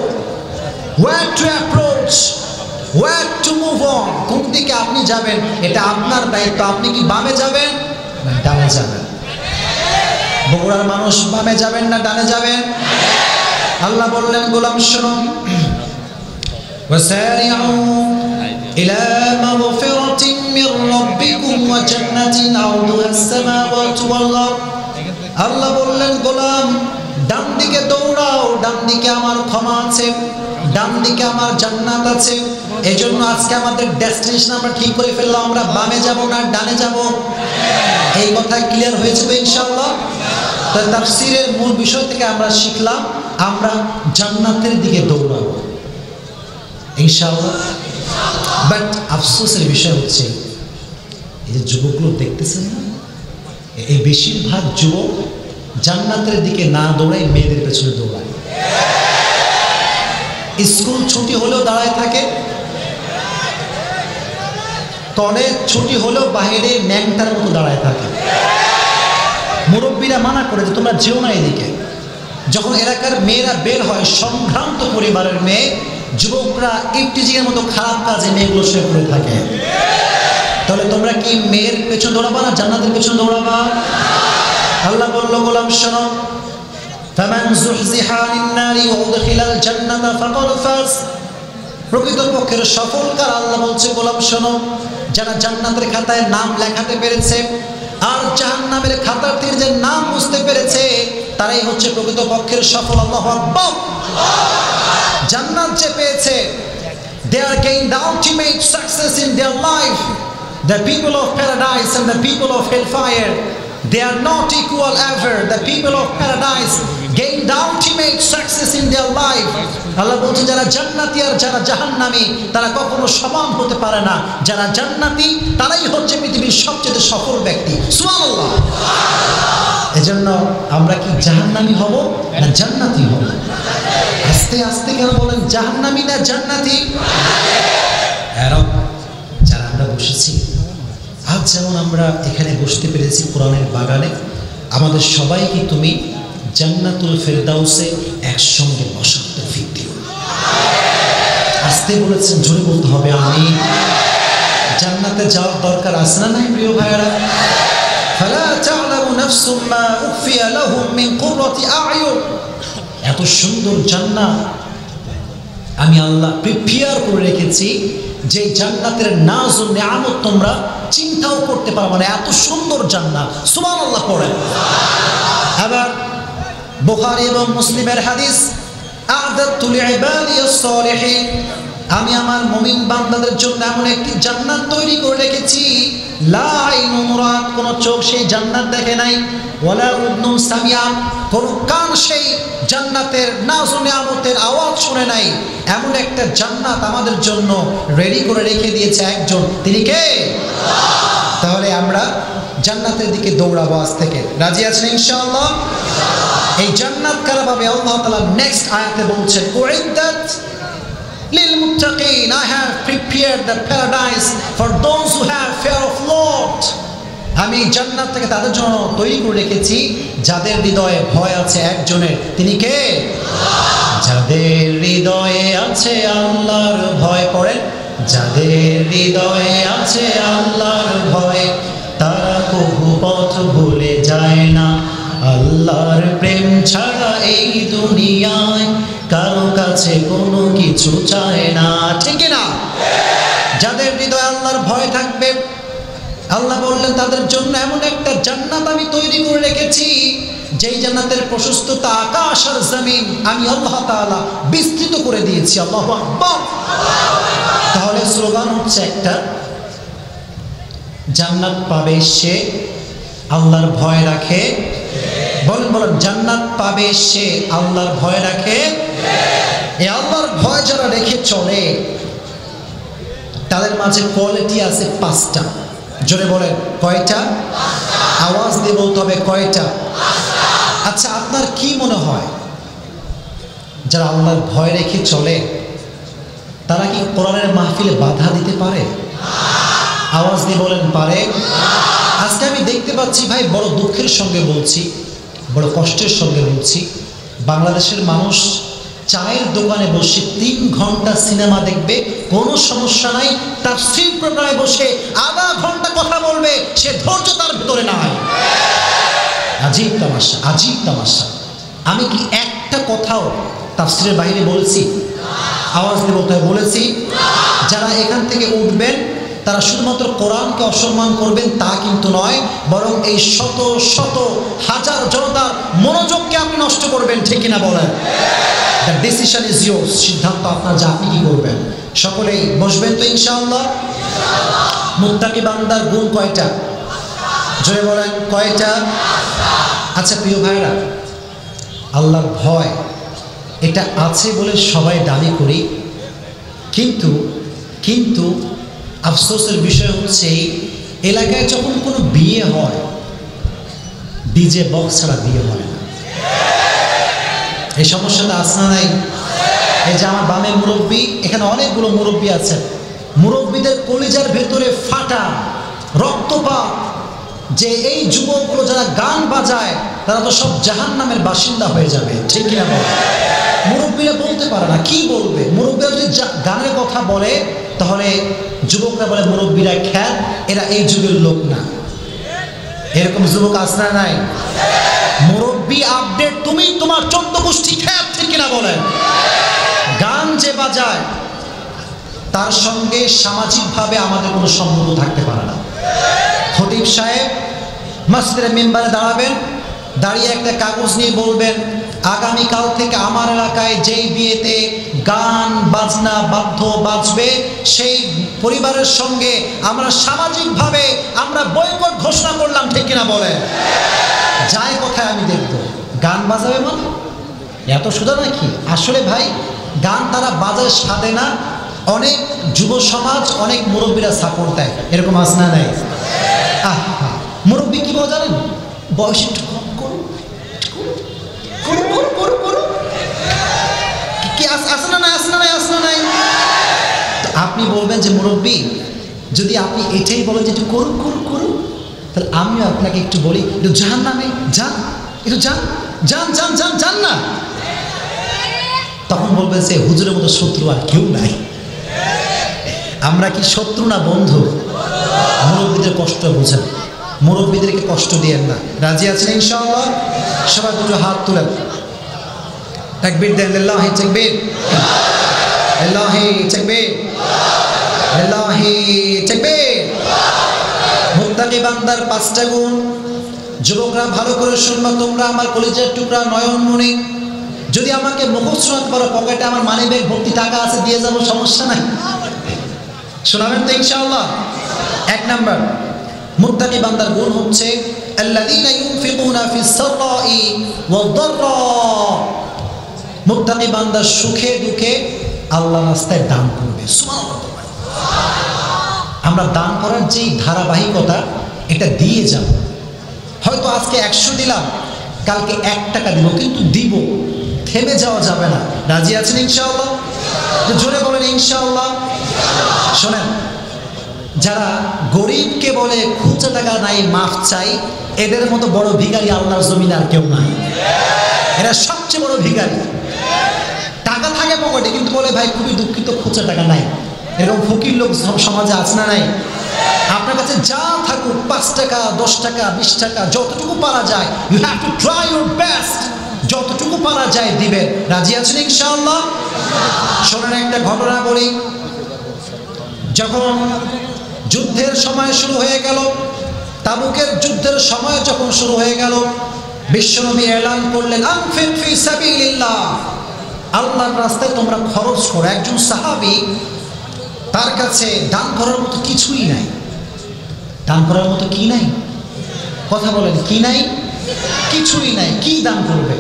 Where to approach? Where to move on? কোন দিকে আপনি যাবেন এটা আপনার দায়িত্ব। আপনি কি বামে যাবেন না ডানে যাবেন? বগুড়ার মানুষ বামে যাবেন না ডানে যাবেন? আল্লাহ বললেন গোলাম শোনো, ওয়াসারিউ ইলা মাগফিরাতিন মির রাব্বিকুম ওয়া জান্নাতিন আরদুহাস সামাওয়াতু ওয়াল আরদ। আল্লাহ বললেন গোলাম ডান দিকে দৌড়াও, ডান দিকে আমার ক্ষমা আছে, ডান দিকে আমার জান্নাত আছে। এজন্য আজকে আমাদের ডেস্টিনেশন আমরা ঠিক করে ফেললাম, আমরা বামে যাব না ডানে যাব। এই কথা ক্লিয়ার হয়েছে তো ইনশাআল্লাহ? তো তাফসীরের মূল বিষয় থেকে আমরা শিখলাম আমরা জান্নাতের দিকে দৌড়াবো ইনশাআল্লাহ। বাট আফসোসের বিষয় হচ্ছে এই যে যুবকগুলো দেখতেছেন না, এই বেশিরভাগ যুবক জান্নাতের দিকে না দৌড়ায় মেয়েদের পেছনে দৌড়ায়। স্কুল ছুটি হলেও দাঁড়ায় থাকে, কলেজ ছুটি হলেও বাইরে ন্যাংটার মতো দাঁড়ায় থাকে। মুরব্বীরা মানা করে যে তোমরা যেও না এদিকে। যখন এলাকার মেয়েরা বের হয়, সম্ভ্রান্ত পরিবারের মেয়ে, যুবকরা ইফটিজিংয়ের মতো খারাপ কাজে মেয়েগুলো শুয়ে পড়ে থাকে। তাহলে তোমরা কি মেয়ের পেছনে দৌড়াবা না জান্নাতের পেছনে দৌড়াবা? আল্লাহ বলল গোলাম শোনো, ফামান যুহজিহা আনিন নারি ওয়া উদখিলাল জান্নাতা ফাকাদ ফাজ। প্রকৃতপক্ষের সফল কার? আল্লাহ বলছে গোলাম শোনো, যারা জান্নাতের খাতায় নাম লেখাতে পেরেছে আর জাহান্নামের খাতা থেকে যে নাম মুছতে পেরেছে তারাই হচ্ছে প্রকৃতপক্ষের সফল। আল্লাহু আকবার। জান্নাত যে পেয়েছে, they are gained the ultimate success in their life. The people of paradise and the people of hellfire, they are not equal ever. The people of paradise, gain the ultimate success in their life. আল্লাহ বলছেন যারা জান্নাতি আর যারা জাহান্নামী তারা কখনো সমান হতে পারে না। যারা জান্নাতি তারাই হচ্ছে পৃথিবীর সবচেয়ে সফল ব্যক্তি। সুবহানাল্লাহ। এজন্য আমরা কি জাহান্নামী হব না জান্নাতি হব? আস্তে আস্তে কেন বলেন, জাহান্নামী না জান্নাতি? যারা আমরা বসেছি আজ, যেমন আমরা এখানে বসতে পেরেছি কোরআনের বাগানে, আমাদের সবাইকে তুমি জান্নাতুল ফেরদাউসে একসঙ্গে বসার তৌফিক দিও। আস্তে বলেছেন, জোরে বলতে হবে আমি। জান্নাতে যাওয়ার দরকার আছে না নাই প্রিয় ভাইয়েরা? ফালা তা'লামু নাফসুম মা উখফিয়া লাহুম মিন কুররাতি আ'য়ুন। এত সুন্দর জান্নাত আমি আল্লাহ প্রিপেয়ার করে রেখেছি, যে জান্নাতের নাজ ও নিয়ামত তোমরা চিন্তাও করতে পারবে না। এত সুন্দর জান্নাত, সুবহানাল্লাহ পড়েন। আবার বুখারী এবং মুসলিমের হাদিস, আ'দাতু লিইবাদিয়াস সালিহিন, আমি আমার মুমিন বান্দাদের জন্য এমন একটি জান্নাত তৈরি করে রেখেছি, লা আইনুন রাত, কোন চোখ সেই জান্নাত দেখে নাই, ওয়ালা উযনুন সামিআত, কোন কান সেই জান্নাতের নাজ ও নিয়ামতের আওয়াজ শুনে নাই। এমন একটা জান্নাত আমাদের জন্য রেডি করে রেখে দিয়েছে একজন, তিনি কে? তাহলে আমরা জান্নাতের দিকে দৌড়াবো আজ থেকে। রাজি আছেন ইনশাআল্লাহ? এই জান্নাত কারা পাবে? আল্লাহ তাআলা নেক্সট আয়াতে বলছেন, উইদ্দাত লিল মুত্তাকিন, I have prepared the paradise for those who have fear of Lord. আমি জান্নাত থেকে তাদের জন্য তৈরি করে রেখেছি যাদের হৃদয়ে ভয় আছে একজনের, তিনি কে? যাদের হৃদয়ে আছে আল্লাহর ভয়, করেন, যাদের হৃদয়ে আছে আল্লাহর ভয়, তারা কবু পথ ভুলে যায় না। আল্লাহর প্রেম ছাড়া এই দুনিয়ায় কারো কাছে কোনো কিছু চায় না, ঠিক না? যাদের হৃদয়ে আল্লাহর ভয় থাকবে, আল্লাহ বললেন তাদের জন্য এমন একটা জান্নাত আমি তৈরি করে রেখেছি, যেই জান্নাতের প্রশস্ততা আকাশ আর জমিন আমি আল্লাহ তাআলা বিস্তৃত করে দিয়েছি। আল্লাহু আকবার। তাহলে স্লোগান হচ্ছে একটা, জান্নাত পাবে সে আল্লাহর ভয় রাখে। বলেন বলেন, জান্নাত পাবে সে আল্লাহর ভয় রাখে। এই আল্লাহর ভয় যারা রেখে চলে তাদের মাঝে কোয়ালিটি আছে 5টা। জোরে বলেন, কয়টা? আওয়াজ দিয়ে বলতে হবে, কয়টা? আচ্ছা, আপনার কি মনে হয় যারা আল্লাহর ভয় রেখে চলে তারা কি কোরআনের মাহফিলে বাধা দিতে পারে? আওয়াজ দিয়ে বলেন, পারে? আজকে আমি দেখতে পাচ্ছি ভাই, বড় দুঃখের সঙ্গে বলছি, বড় কষ্টের সঙ্গে বলছি, বাংলাদেশের মানুষ চায়ের দোকানে বসে 3 ঘন্টা সিনেমা দেখবে, কোনো সমস্যা নাই। তাফসীর প্রোগ্রামে বসে আধা ঘন্টা কথা বলবে, সে ধৈর্য তার ভিতরে নাই। আজীব তামাশা, আজীব তামাশা। আমি কি একটা কথাও তাফসীরের বাইরে বলেছি? আওয়াজ দিয়ে বলতে বলেছি? যারা এখান থেকে উঠবেন তারা শুধুমাত্র কোরআনকে অসম্মান করবেন তা কিন্তু নয়, বরং এই শত শত হাজার জনতার মনোযোগকে আপনি নষ্ট করবেন, ঠিক কিনা বলেন? দ্য ডিসিশন ইজ ইয়োর্স, সিদ্ধান্ত আপনার যে আপনি কি করবেন। সকলেই বসবেন তো ইনশাআল্লাহ? মুত্তাকি বান্দার গুণ কয়টা? জোরে বলেন, কয়টা? আচ্ছা প্রিয় ভাইরা, আল্লাহর ভয় এটা আছে বলে সবাই দাবি করি, কিন্তু কিন্তু আফসোসের বিষয় হচ্ছে এলাকায় যখন কোনো বিয়ে হয় ডিজে বক্স ছাড়া বিয়ে হয় না। এই সমস্যাটা আছে না নাই? এই যে আমার বামে মুরব্বী, এখানে অনেকগুলো মুরব্বী আছেন, মুরব্বীদের কলিজার ভেতরে ফাটা রক্তপাত যে এই যুবকগুলো যারা গান বাজায় তারা তো সব জাহান্নামের বাসিন্দা হয়ে যাবে, ঠিক কিনা বলে? মুরব্বীরা বলতে পারে না, কি বলবে? মুরব্বীরা যদি গানের কথা বলে তাহলে যুবকরা বলে মুরব্বীরা খ্যাত, এরা এই যুগের লোক না। এরকম যুবক আছে না নাই? মুরব্বী আপডেট, তুমি তোমার 14 গোষ্ঠী খ্যাত, ঠিক কিনা বলেন? গান যে বাজায় তার সঙ্গে সামাজিকভাবে আমাদের কোনো সম্পর্ক থাকতে পারে না। খতিব সাহেব মসজিদের মিম্বারে দাঁড়াবেন, দাঁড়িয়ে একটা কাগজ নিয়ে বলবেন, আগামীকাল থেকে আমার এলাকায় যেই বিয়েতে গান বাজনা বাদ্য বাজবে সেই পরিবারের সঙ্গে আমরা সামাজিকভাবে আমরা বয়কট ঘোষণা করলাম, ঠিক কিনা বলে? যায় কোথায় আমি দেখবো? গান বাজাবে মানে এত সোজা নাকি? আসলে ভাই গান তারা বাজায় সাধে না, অনেক যুব সমাজ অনেক মুরব্বীরা সাপোর্ট দেয়, এরকম আছে না নাই? মুরব্বী কি বলে জানেন? বয়স একটু কম করুন, কি আসে না নাই, আসে না নাই, আসে না নাই? আপনি বলবেন যে মুরব্বী যদি আপনি এটাই বলেন যে একটু করুন করুন করুন, তাহলে আমিও আপনাকে একটু বলি একটু যান না, নেই যান, একটু যান যান যান যান যান না। তখন বলবেন যে হুজুরের মতো শত্রু আর কেউ নাই। আমরা কি শত্রু না বন্ধু? মুরব্বীদের কষ্ট বুঝেন, মুরব্বীদেরকে কষ্ট দিয়েন না। রাজি আছেন ইনশাআল্লাহ? সবাই দুটো হাত তুলেন, তাকবীর দেন, লিল্লাহি তাকবীর, লিল্লাহি তাকবীর, লিল্লাহি তাকবীর। মুত্তাকি বান্দার 5টা গুণ। যুবকরা ভালো করে শুনবা, তোমরা আমার কলিজার টুকরা নয়নমণি। যদি আমাকে মুখস্থ শোনাতে পারো, পকেটে আমার মানি ব্যাগ ভর্তি টাকা আছে, দিয়ে যাবো, সমস্যা নাই। শোনাবেন তো ইনশাআল্লাহ? 1 নাম্বার মুত্তাকি বান্দার গুণ হচ্ছে আল্লাযীনা ইউনফিকুনা ফিস সাররাই ওয়াদ দাররা। মুত্তাকি বান্দা সুখে দুঃখে আল্লাহর রাস্তায় দান করবে। সুবহানাল্লাহ। আমরা দান করার যে ধারাবাহিকতা, এটা দিয়ে যাব। হয়তো আজকে 100 দিলাম, কালকে 1 টাকা দিব, কিন্তু দিব, থেমে যাওয়া যাবে না। রাজি আছেন ইনশাআল্লাহ? জোরে বলেন ইনশাআল্লাহ। শোনেন, যারা গরিবকে বলে খুচরা টাকা নাই মাফ চাই, এদের মতো বড় ভিখারি আল্লাহর জমিনে আর কেউ নাই। এরা সবচেয়ে বড় ভিখারি। টাকা থাকে পকেটে, কিন্তু বলে ভাই খুবই দুঃখিত, খুচরা টাকা নাই। এরকম ফকির লোক সমাজে আছে না নাই? আপনার কাছে যা থাকুক, 5 টাকা 10 টাকা 20 টাকা, যতটুকু পারা যায়, you have to try your best, যতটুকু পারা যায় দিবেন। রাজি আছেন ইনশাআল্লাহ? শোনেন, একটা ঘটনা বলি। যখন যুদ্ধের সময় শুরু হয়ে গেল, তাবুকের যুদ্ধের সময় যখন শুরু হয়ে গেল, বিশ্বনবী এলান করলেন আনফিক ফি সাবিলিল্লাহ, আল্লাহর রাস্তায় তোমরা খরচ করো। একজন সাহাবী, তার কাছে দান করার মতো কিছুই নাই। দান করার মতো কি নাই? কথা বলেন, কি নাই? কিছুই নাই। কি দান করবে?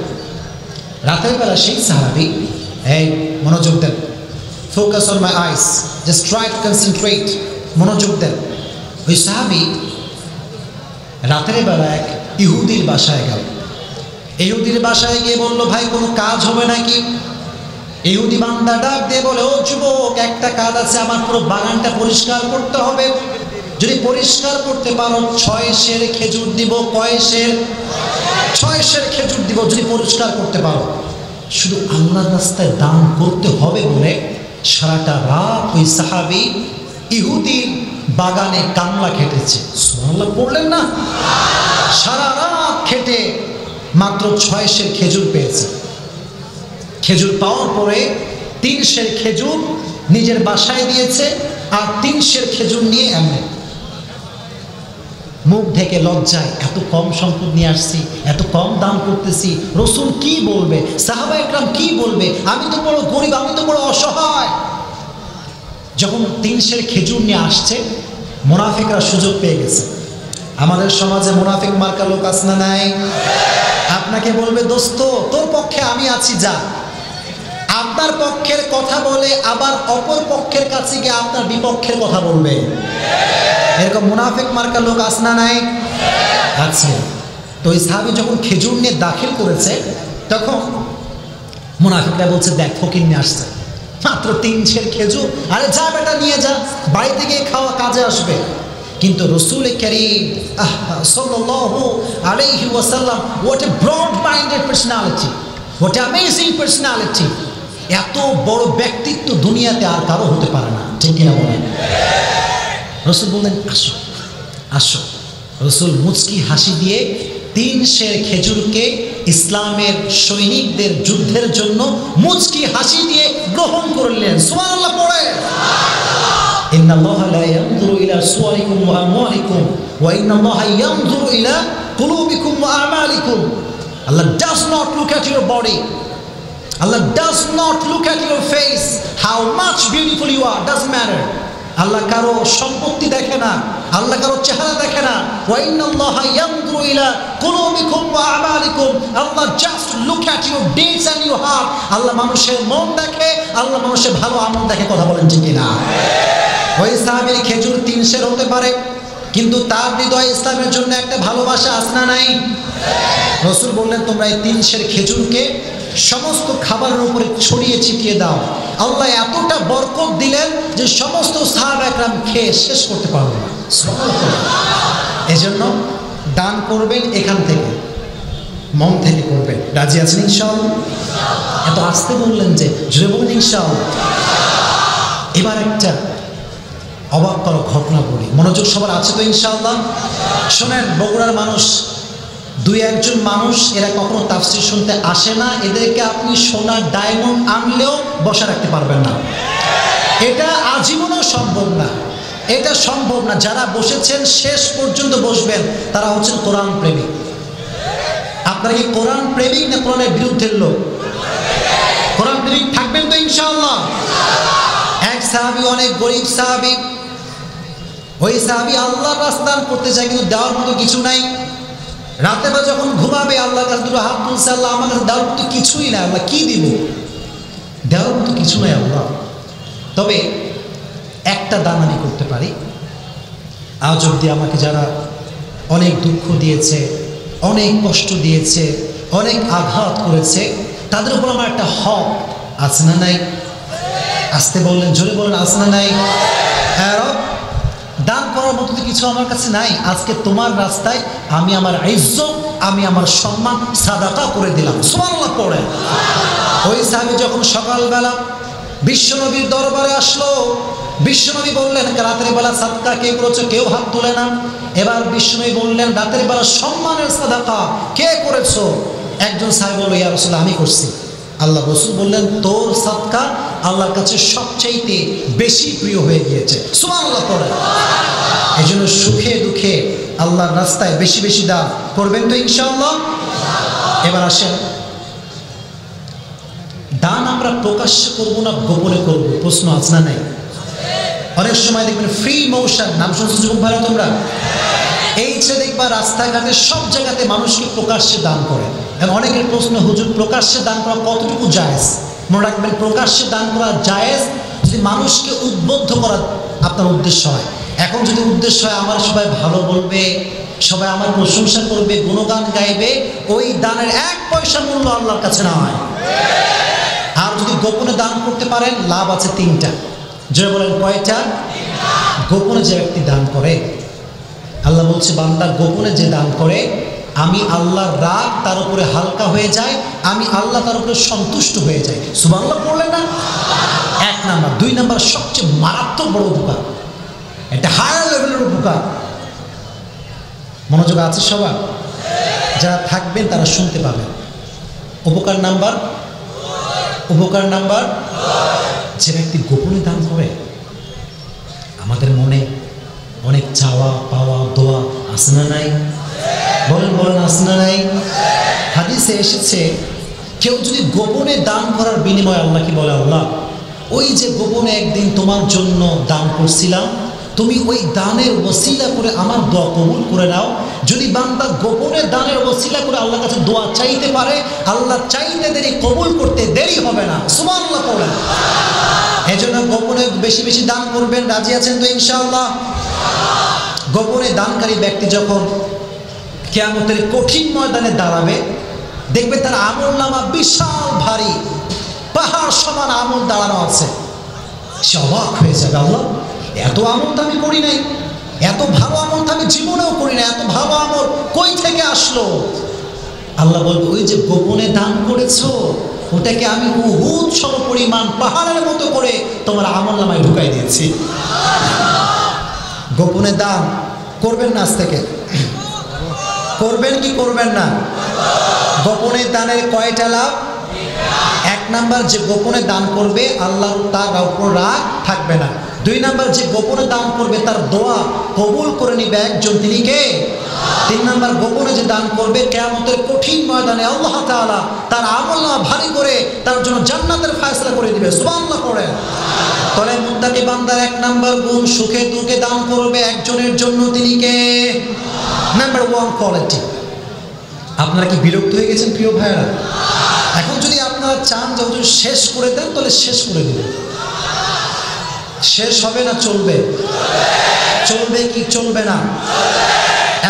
রাতের বেলা সেই সাহাবী, এই মনোযোগ দেন, focus on my eyes, just try to concentrate, মনোযোগ দেন। ওই সাহাবী রাতের বেলা এক ইহুদির বাসায় গেল। ইহুদির বাসায় গিয়ে বলল, ভাই কোনো কাজ হবে নাকি? ইহুদি বান্দা ডাক দিয়ে বলে, ও যুবক, একটা কাজ আছে, আমার পুরো বাগানটা পরিষ্কার করতে হবে। যদি পরিষ্কার করতে পারো 6 সের খেজুর দিব। কয় সের? 6 সের খেজুর দিব যদি পরিষ্কার করতে পারো। শুধু আল্লাহর রাস্তায় দান করতে হবে বলে সারাটা রাত ওই সাহাবী ইহুদির বাগানে কামলা খেটেছে। সুবহানাল্লাহ পড়লেন না? সারা রাত খেটে মাত্র 6 সের খেজুর পেয়েছে। খেজুর পাওয়ার পরে 3 সের খেজুর নিজের বাসায় দিয়েছে, আর 3 সের খেজুর নিয়ে এমনি মুখ ঢেকে লজ্জায়, এত কম সম্পদ নিয়ে আসছি, এত কম দাম করতেছি, রসুল কি বলবে, সাহাবা একরাম কি বলবে, আমি তো বড় গরিব, আমি তো বড় অসহায়। যখন 3 সের খেজুর নিয়ে আসছে, মুনাফিকরা সুযোগ পেয়ে গেছে। আমাদের সমাজে মুনাফিক মার্কা লোক আছে না নাই? আপনাকে বলবে, দোস্ত তোর পক্ষে আমি আছি, যা। আপনার পক্ষের কথা বলে আবার অপর পক্ষের কাছে গিয়ে আপনার বিপক্ষের কথা বলবে। এরকম মুনাফিক মার্কা লোক আছে না নাই? আছে। তো ওই সাহাবী যখন খেজুর নিয়ে দাখিল করেছে, তখন মুনাফিকরা বলছে, দেখ ফকির নিয়ে আসছে, মাত্র 3 সের খেজুর, আরে যা বেটা নিয়ে যা, বাড়ি থেকে খাওয়া কাজে আসবে। কিন্তু রাসূল কারীম সাল্লাল্লাহু আলাইহি ওয়াসাল্লাম, what a broad minded personality, what an amazing personality, এত বড় ব্যক্তিত্ব দুনিয়াতে আর কারো হতে পারে না, ঠিক কিনা বলেন? রাসূল বললেন, আসো আসো। রাসূল মুচকি হাসি দিয়ে 3 সের খেজুরকে ইসলামের সৈনিকদের যুদ্ধের জন্য মুচকি হাসি দিয়ে গ্রহণ করলেন। সুবহানাল্লাহ পড়ে। ইন্নাল্লাহা লা ইয়ানজুরু ইলা সুওয়ারিকুম ওয়া আমওয়ালিকুম ওয়া ইন্নাল্লাহা ইয়ানজুরু ইলা কুলুবিকুম ওয়া আমালিকুম। Allah does not look at your body, Allah does not look at your face, how much beautiful you are, doesn't matter. আল্লাহ কারো সম্পত্তি দেখে না, আল্লাহ কারো চেহারা দেখে না। ওয়া ইন্নাল্লাহা ইয়ানজুরু ইলা কুলুবিকুম ওয়া আমালিকুম, Allah just look at your deeds and your heart. Allah মানুষের মন দেখে, আল্লাহ মানুষের ভালো আমল দেখে। কথা বলেন ঠিক কিনা? ওই সাহাবীর খেজুর 3 সের হতে পারে, কিন্তু তার হৃদয়ে ইসলামের জন্য একটা ভালোবাসা আছে না নাই? রাসূল বললেন, তোমরা এই 3 সের খেজুরকে সমস্ত খাবারের উপরে ছড়িয়ে ছিটিয়ে দাও। আল্লাহ এতটা বরকত দিলেন যে সমস্ত সাহাবা একরাম খেয়ে শেষ করতে পারবে না। এজন্য দান করবেন এখান থেকে, মন থেকে করবেন। রাজি আছেন ইনশাআল্লাহ? এত আস্তে বললেন যে, জোরে বলুন ইনশাআল্লাহ। এবার একটা অবাক করা ঘটনা বলি, মনোযোগ সবার আছে তো ইনশাআল্লাহ? শোনেন, বগুড়ার মানুষ 2-1 মানুষ এরা কখনো তাফসীর শুনতে আসে না। এদেরকে আপনি সোনার ডায়মন্ড আনলেও বসা রাখতে পারবেন না। এটা আজীবনও সম্ভব না, এটা সম্ভব না। যারা বসেছেন শেষ পর্যন্ত বসবেন তারা হচ্ছেন কোরআন প্রেমিক। আপনারা কি কোরআন প্রেমিক না কোরআনের বিরুদ্ধের লোক? কোরআন প্রেমিক থাকবেন তো ইনশাআল্লাহ? এক সাহাবী, অনেক গরিব সাহাবী, ওই সাহাবী আল্লাহর রাস্তা করতে চায়, কিন্তু দেওয়ার মতো কিছু নাই। রাতে বা যখন ঘুমাবে আল্লাহর কাছে 2 হাত তুলছে, আল্লাহ আমার কাছে দেওয়ার মতো কিছুই নাই, আল্লাহ কি দিব? দেওয়ার মতো কিছু নাই আল্লাহ, তবে একটা দান আমি করতে পারি। আজ অব্দি আমাকে যারা অনেক দুঃখ দিয়েছে, অনেক কষ্ট দিয়েছে, অনেক আঘাত করেছে, তাদের উপর আমার একটা হক আছে না নাই? আসতে বললেন, জোরে বলেন, আছে না নাই? হ্যাঁ, দান করার মতো কিছু আমার কাছে নাই। আজকে তোমার রাস্তায় আমি আমার ইজ্জত, আমি আমার সম্মান সাদাকা করে দিলাম। সুবহানাল্লাহ পড়ে। ওই সাহাবী যখন সকালবেলা বিশ্বনবীর দরবারে আসলো, বিশ্বনবী বললেন, রাতের বেলা সাদকা কে করেছো? কেউ হাত তোলে না। এবার বিশ্বনবী বললেন, রাতের বেলা সম্মানের সাদাকা কে করেছো? একজন সাহাবী বলল, ইয়া রাসূলুল্লাহ, আমি করছি। আল্লাহ রাসূল বললেন, তোর সাদকা আল্লাহর কাছে সবচাইতে বেশি প্রিয় হয়ে গিয়েছে। সুবহানাল্লাহ পড়ে। এই জন্য সুখে দুঃখে আল্লাহর রাস্তায় বেশি বেশি দান করবেন তো ইনশাআল্লাহ? এবার আসেন, দান আমরা প্রকাশ্যে করবো না গোপনে করবো? প্রশ্ন আছে না নাই? অনেক সময় দেখবেন ফ্রি মোশন, নাম শুনছো যুবক ভাইরা তোমরা? এই যে দেখবা রাস্তাঘাটে সব জায়গাতে মানুষকে প্রকাশ্যে দান করে। এবং অনেকের প্রশ্ন, হুজুর প্রকাশ্যে দান করা কতটুকু জায়েজ? মনে রাখবেন, প্রকাশ্যে দান করা জায়েজ যদি মানুষকে উদ্বুদ্ধ করা আপনার উদ্দেশ্য হয়। এখন যদি উদ্দেশ্য হয় আমার সবাই ভালো বলবে, সবাই আমার প্রশংসা করবে, গুণগান গাইবে, ওই দানের 1 পয়সা মূল্য আল্লাহর কাছে না হয়। আর যদি গোপনে দান করতে পারেন, লাভ আছে 3টা। যে বলেন কয়টা? গোপনে যে ব্যক্তি দান করে, আল্লাহ বলছে, বান্দা গোপনে যে দান করে আমি আল্লাহর রাগ তার উপরে হালকা হয়ে যায়, আমি আল্লাহ তার উপরে সন্তুষ্ট হয়ে যাই। সুবহানাল্লাহ পড়লেন না? 1 নাম্বার। 2 নাম্বার, সবচেয়ে মারাত্মক বড় উপকার, এটা হায়ার লেভেলের উপকার। মনোযোগ আছে সবার? যারা থাকবেন তারা শুনতে পাবেন। উপকার নাম্বার, যে ব্যক্তি গোপনে দান করে, আমাদের মনে অনেক চাওয়া পাওয়া দোয়া আছে না নাই? বলেন বলেন, আছে না নাই? হাদিসে এসেছে, কেউ যদি গোপনে দান করার বিনিময়ে আল্লাহ কি বলে, আল্লাহ ওই যে গোপনে একদিন তোমার জন্য দান করছিলাম, তুমি ওই দানের ওসিলা করে আমার দোয়া কবুল করে নাও। যদি বান্দা গোপনে দানের ওসিলা করে আল্লাহর কাছে দোয়া চাইতে পারে, আল্লাহ চাইতে দেরি, কবুল করতে দেরি হবে না। সুবহানাল্লাহ পড়েন। এজন্য গোপনে বেশি বেশি দান করবেন। রাজি আছেন তো ইনশাআল্লাহ? গোপনে দানকারী ব্যক্তি যখন কিয়ামতের কঠিন ময়দানে দাঁড়াবে, দেখবে তার আমলনামা বিশাল ভারী, পাহাড় সমান আমল দাঁড়ানো আছে। সে অবাক হয়ে যাবে, আল্লাহ এত আমল তো আমি করি নাই, এত ভালো আমল তো আমি জীবনেও করি না, এত ভালো আমল কই থেকে আসলো? আল্লাহ বলবে, ওই যে গোপনে দান করেছো, ওটাকে আমি উহুদ সমপরিমাণ পাহাড়ের মতো করে তোমার আমলনামায় ঢুকাই দিয়েছি। গোপনে দান করবেন না, আজ থেকে করবেন কি করবেন না? গোপনে দানের কয়টা লাভ? 1 নাম্বার, যে গোপনে দান করবে আল্লাহ তার উপর রাগ থাকবে না। 2 নাম্বার, যে গোপনে দান করবে তার দোয়া কবুল করে নিবে একজন, তিনি কে? 3 নাম্বার, গোপনে যে দান করবে কিয়ামতের কঠিন ময়দানে আল্লাহ তাআলা তার আমলনামা ভারী করে তার জন্য জান্নাতের ফয়সালা করে দিবে। সুবহানাল্লাহ পড়েন। তবে মুত্তাকি বান্দার এক নাম্বার গুণ, সুখে দুঃখে দান করবে একজনের জন্য, তিনি কে? Number one quality. আপনারা কি বিরক্ত হয়ে গেছেন প্রিয় ভাইয়েরা? এখন যদি আপনারা চান যে হুজুর শেষ করে দেন, তাহলে শেষ করে দেবেন। শেষ হবে না চলবে? চলবে কি চলবে না?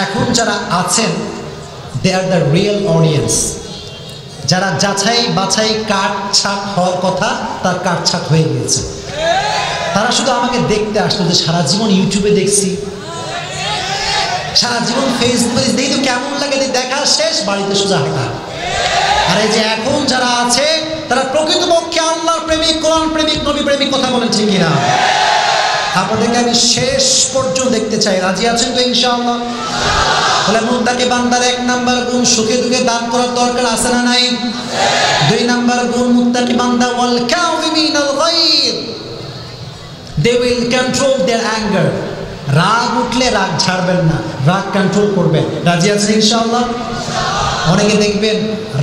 এখন যারা আছেন, দে আর দ্য রিয়েল অডিয়েন্স। যারা যাচাই বাছাই কাটছাট হওয়ার কথা, তার কাটছাট হয়ে গিয়েছে। তারা শুধু আমাকে দেখতে আসতো, যে সারা জীবন ইউটিউবে দেখছি, সারা জীবন ফেসবুকে দেখি, তো কেমন লাগে, দেখা শেষ বাড়িতে সোজা হাঁটা। আর এই যে এখন যারা আছে, তারা প্রকৃতপক্ষে আল্লাহর প্রেমিক, কোরআন প্রেমিক, নবী প্রেমিক। কথা বলেন ঠিক কিনা? আপনাদেরকে আমি শেষ পর্যন্ত দেখতে চাই। রাজি আছেন তো ইনশাআল্লাহ? বলে মুত্তাকি বান্দার এক নাম্বার গুণ, সুখে দুঃখে দান করার দরকার আছে না নাই? দুই নাম্বার গুণ, মুত্তাকি বান্দা ওয়াল কাযিমিনাল গায়দ, they will control their anger. রাগ উঠলে রাগ ছাড়বেন না, রাগ কন্ট্রোল করবেন। রাজি আছেন ইনশাআল্লাহ? অনেকে দেখবেন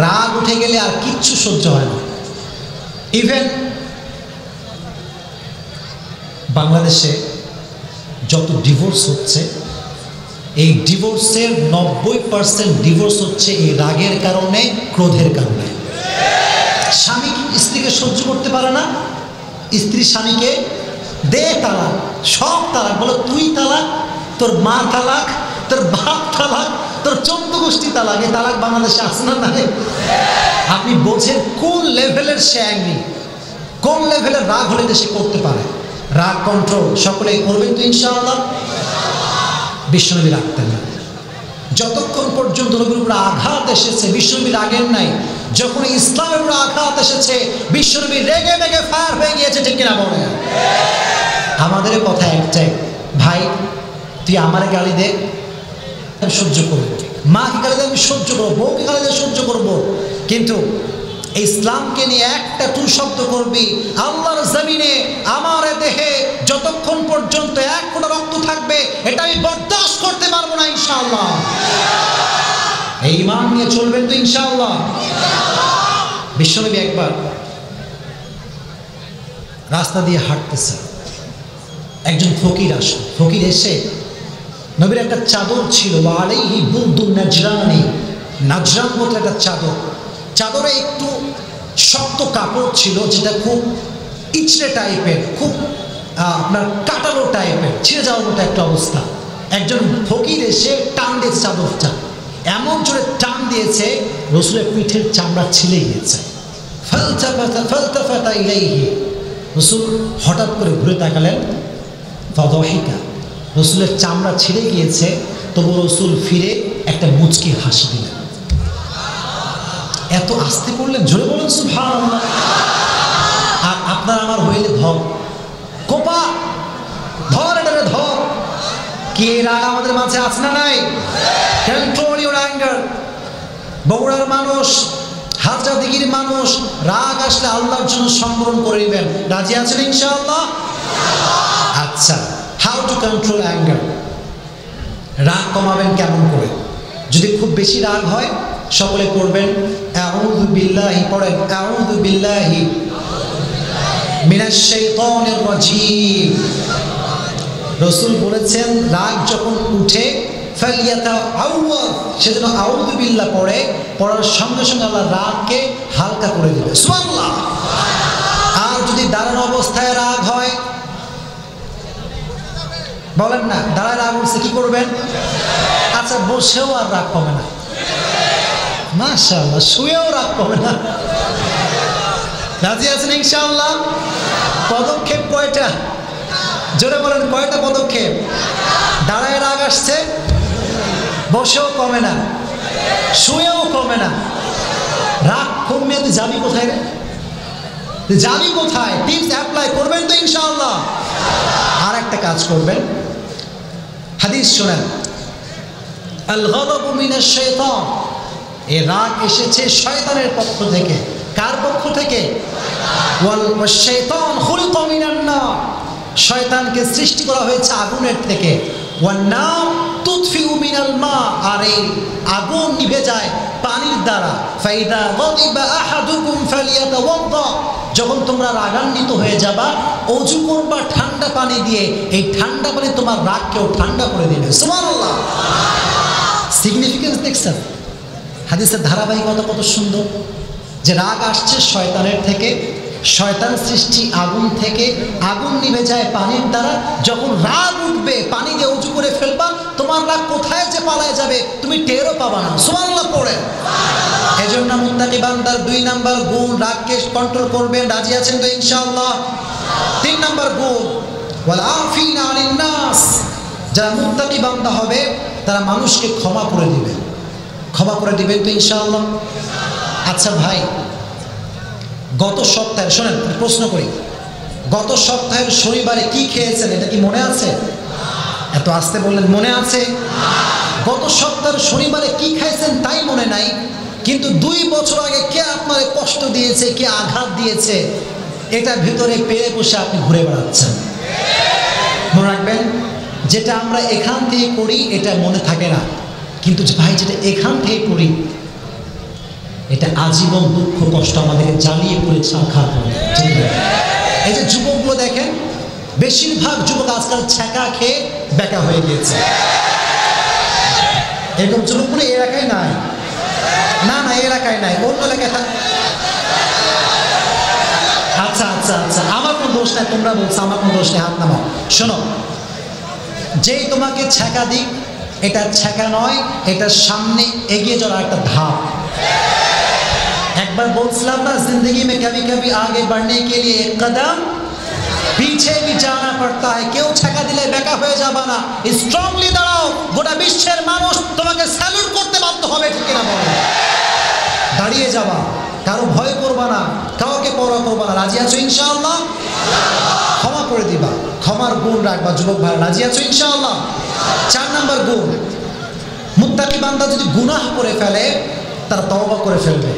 রাগ উঠে গেলে আর কিচ্ছু সহ্য হয় না। ইভেন বাংলাদেশে যত ডিভোর্স হচ্ছে, এই ডিভোর্সের 90% ডিভোর্স হচ্ছে এই রাগের কারণে, ক্রোধের কারণে। স্বামী স্ত্রীকে সহ্য করতে পারে না, স্ত্রী স্বামীকে দে তালাক, সব তালাক। বলো তুই তালাক, তোর মা তালাক, তোর বাপ তালাক, তোর 14 গোষ্ঠী তালাক। এই তালাক বাংলাদেশে আছে না নাই? আপনি বোঝেন কোন লেভেলের সে অ্যাংরি, কোন লেভেলের রাগ হলে সে করতে পারে। রাগ কন্ট্রোল সকলেই করবেন তো ইনশাআল্লাহ? বিশ্বনবী রাখতেন না। যতক্ষণ পর্যন্ত নবীর উপর আঘাত এসেছে, বিশ্বনবী রাগেন নাই। যখন ইসলামের উপর আঘাত এসেছে, বিশ্বনবী রেগে মেগে ফায়ার হয়ে গিয়েছে। ঠিক কিনা বলে? আমাদের কথা একটাই, ভাই তুই আমারে গালি দে, আমি সহ্য করবো। মাকে গালি দে, আমি সহ্য করবো। বউকে গালি দে, সহ্য করবো। কিন্তু ইসলামকে নিয়ে একটা টু শব্দ করবি, আল্লাহর জমিনে আমার দেহে যতক্ষণ পর্যন্ত এক ফোঁটা রক্ত থাকবে, এটা আমি বরদাস্ত করতে পারবো না ইনশাআল্লাহ। এই ঈমান নিয়ে চলবেন তো ইনশাআল্লাহ? বিশ্বনবী একবার রাস্তা দিয়ে হাঁটতেছে, একজন ফকির আসে। ফকির এসে, নবীর একটা চাদর ছিল, আলাইহি বুরদুন নাজরানি, নাজরান মতো একটা চাদর। চাদরে একটু শক্ত কাপড় ছিল, যেটা খুব ইচড়ে টাইপের, খুব আপনার কাটালো টাইপের, ছিঁড়ে যাওয়ার মতো একটা অবস্থা। একজন ফকির এসে টান দিয়েছে চাদরটা, এমন জোরে টান দিয়েছে রসুলের পিঠের চামড়া ছিলে গিয়েছে। ফালতাফাতা ইলাইহি, রসুল হঠাৎ করে ঘুরে তাকালেন। ফাদাহিকা, রসুলের চামড়া ছিঁড়ে গিয়েছে, তবু রসুল ফিরে একটা মুচকি হাসি দিলেন। এত আস্তে পড়লেন, জোরে বলেন সুবহানাল্লাহ। আর আপনার আমার হইলে ধর, কোপা ধর, এটারে ধর। কে রাগ আমাদের মাঝে আছে না নাই? Control your anger. বগুড়ার মানুষ, হাজরা দিঘির মানুষ, রাগ আসলে আল্লাহর জন্য সংবরণ করে নেবেন। রাজি আছেন ইনশাআল্লাহ? আচ্ছা, হাউ টু কন্ট্রোল অ্যাঙ্গার। রাগ কমাবেন কেমন করে? যদি খুব বেশি রাগ হয়, সকলে করবেন আউযু বিল্লাহি, পড়েন আউযু বিল্লাহি মিনাশ শাইতানির রাজিম। রাসূল বলেছেন রাগ যখন উঠে ফালিয়াতাআওয়ায, সেজন্য আউযু বিল্লাহ পড়ে, পড়ার সঙ্গে সঙ্গে আল্লাহ রাগকে হালকা করে দেবে। সুবহানাল্লাহ। আর যদি দাঁড়ানো অবস্থায় রাগ হয়, বলেন না দাঁড়ায় রাগ উঠছে, কি করবেন? আচ্ছা, বসেও আর রাগ কমে না। মাশাআল্লাহ, শুয়েও রাগ কমে না। রাজি আছেন ইনশাআল্লাহ? পদক্ষেপ কয়টা? জোরে বলেন, কয়টা পদক্ষেপ? দাঁড়ায় রাগ আসছে, বসেও কমে না, শুয়েও কমে না। রাগ কমে তুই যাবি কোথায় রে? তুই যাবি কোথায়? টিপস অ্যাপ্লাই করবেন তো ইনশাআল্লাহ? আর একটা কাজ করবেন, হাদিস শোনেন, আল গাদাবু মিনাশ শাইতান, এই রাগ এসেছে শয়তানের পক্ষ থেকে। কার পক্ষ থেকে? ওয়াল শাইতান খুলিকা মিনান নার, শয়তানকে সৃষ্টি করা হয়েছে আগুনের থেকে। ওয়ান নার তুতফিউ মিনাল মা, আর এই আগুন নিভে যায় পানির দ্বারা। ফাইদা গাদিবা আহাদুকুম ফালিয়াতাওয়াদ্দা, যখন তোমরা রাগান্বিত হয়ে যাবা, অজু করবা ঠান্ডা পানি দিয়ে, এই ঠান্ডা পানি তোমার রাগকেও ঠান্ডা করে দিবে। সুবহানাল্লাহ। সিগনিফিকেন্স দেখছেন? হাদিসের ধারাবাহিকতা কত সুন্দর, যে রাগ আসছে শয়তানের থেকে, শয়তান সৃষ্টি আগুন থেকে, আগুন নিভে যায় পানির দ্বারা। যখন রাগ উঠবে পানি দিয়ে উঁচু করে ফেলবা, তোমার রাগ কোথায় যে পালায় যাবে তুমি টেরও পাবা না। সুবহানাল্লাহ পড়ে। এজন্য মুত্তাকি বান্দার 2 নাম্বার গুণ, রাগকে কন্ট্রোল করবেন। রাজি আছেন তো ইনশাআল্লাহ? 3 নাম্বার গুণ, ওয়াল আফিনা আনিন নাস। যারা মুত্তাকি বান্দা হবে তারা মানুষকে ক্ষমা করে দিবে। ক্ষমা করে দিবেন তো ইনশাআল্লাহ? আচ্ছা ভাই, গত সপ্তাহে শোনেন, প্রশ্ন করি, গত সপ্তাহের শনিবারে কি খেয়েছেন এটা কি মনে আছে? এত আসতে বললেন, মনে আছে? গত সপ্তাহের শনিবারে কি খাইছেন তাই মনে নাই, কিন্তু 2 বছর আগে কে আপনারে কষ্ট দিয়েছে, কে আঘাত দিয়েছে, এটা ভিতরে পেয়ে বসে আপনি ঘুরে বেড়াচ্ছেন। মনে রাখবেন, যেটা আমরা এখান থেকে করি এটা মনে থাকে না, কিন্তু ভাই যেটা এখান থেকে করি এটা আজীবন দুঃখ কষ্ট আমাদেরকে জ্বালিয়ে পুড়ে ছারখার করে। এই যে যুবকগুলো দেখেন, বেশিরভাগ যুবক আজকাল ছ্যাঁকা খেয়ে বেকা হয়ে গিয়েছে। এরকম যুবকগুলো এই এলাকায় নাই, না না এই এলাকায় নাই, অন্য এলাকায় আচ্ছা আচ্ছা আচ্ছা, আমার কোনো দোষ নাই, তোমরা বলছো আমার কোনো দোষ নেই, হাত নামাও। শোনো, যেই তোমাকে ছ্যাঁকা দিক, এটা ছ্যাঁকা নয়, এটা সামনে এগিয়ে যাওয়ার একটা ধাপ। একবার বলছিলাম না, जिंदगी में कभी कभी आगे बढ़ने के लिए एक कदम पीछे भी जाना पड़ता है। কেউ ছ্যাঁকা দিলে বেকা হয়ে যাবা না, স্ট্রংলি দাঁড়াও, গোটা বিশ্বের মানুষ তোমাকে স্যালুট করতে বাধ্য হবে, ঠিক না বলো? দাঁড়িয়ে যাবা, কারো ভয় করবা না, কাউকে পরোয়া করবা না। রাজি আছো ইনশাআল্লাহ? ক্ষমা করে দিবা, ক্ষমার গুণ রাখবা যুবক ভাই। রাজি আছো ইনশাআল্লাহ? 4 নাম্বার গুণ, মুত্তাকি বান্দা যদি গুনাহ করে ফেলে তারা তওবা করে ফেলবে।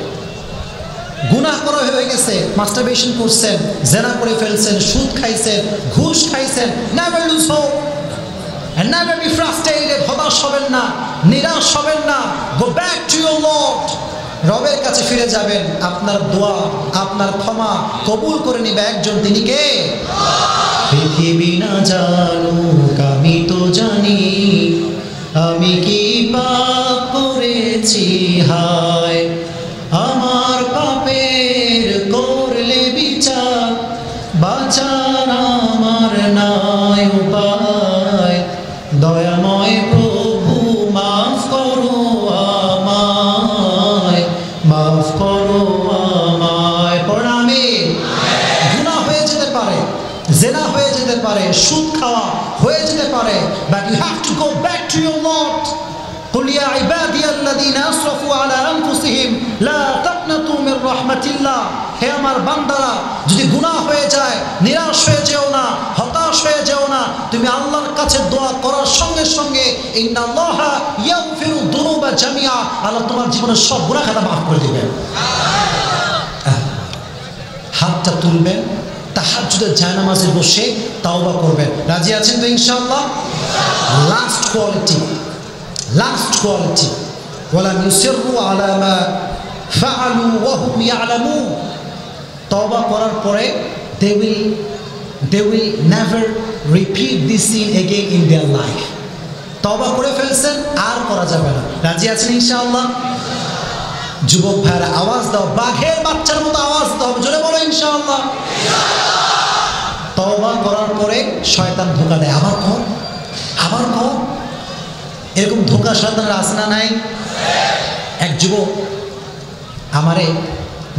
গুনাহ করা হয়ে গেছে, মাস্টারবেশন করছেন, জেনা করে ফেলছেন, সুদ খাইছেন, ঘুষ খাইছেন, never lose hope and never be frustrated. হতাশ হবেন না, নিরাশ হবেন না, go back to your Lord. রবের কাছে ফিরে যাবেন, আপনার দোয়া, আপনার ক্ষমা কবুল করে নিবে একজন, তিনি কে? পৃথিবী না জানুক আমি তো জানি, আমি কি পাপ করেছি হায়, আমার পাপের করলে বিচার, বাঁচার আমার নাই উপায়, দয়াময় প্রভু মাফ করো আমায়, মাফ করো আমায়। পড়ামে গুনাহ হয়ে যেতে পারে, জেনা হয়ে যেতে পারে, সুদ খাওয়া হয়ে যেতে পারে, but you have to go back to your lord. قل يا عبادي الذين اسرفوا على انفسهم لا تقنطوا من رحمة الله। হে আমার বান্দারা, যদি গুনাহ হয়ে যায় নিরাশ হয়ে যেও না, হতাশ হয়ে যেও না, তুমি আল্লাহর কাছে দোয়া করার সঙ্গে সঙ্গে ইন্নাল্লাহা ইয়াগফিরু যুনুবা জামিআ, আল্লাহ তোমার জীবনের সব গুনাহ খাতা মাফ করে দিবেন। হাতটা তুলবেন, তাহাজ্জুদের জায়নামাজে বসে তাওবা করবেন। রাজি আছেন তো ইনশাআল্লাহ? লাস্ট কোয়ালিটি, লাস্ট কোয়ালিটি, ওয়ালাম ইউসিররু আলা মা ফাআলু ওয়া হুম ইয়ালামুন। তওবা করার পরে they will never repeat this sin again in their life। তওবা করে ফেলছেন, আর করা যাবে না। রাজি আছেন ইনশাআল্লাহ? যুবক ভাইরা আওয়াজ দাও, বাঘের বাচ্চার মতো আওয়াজ দাও, জোরে বলো ইনশাআল্লাহ। তওবা করার পরে শয়তান ধোঁকা দেয়, আবার কর, আবার কর। এরকম ধোঁকা শয়তানের আছে না নাই? এক যুবক আমারে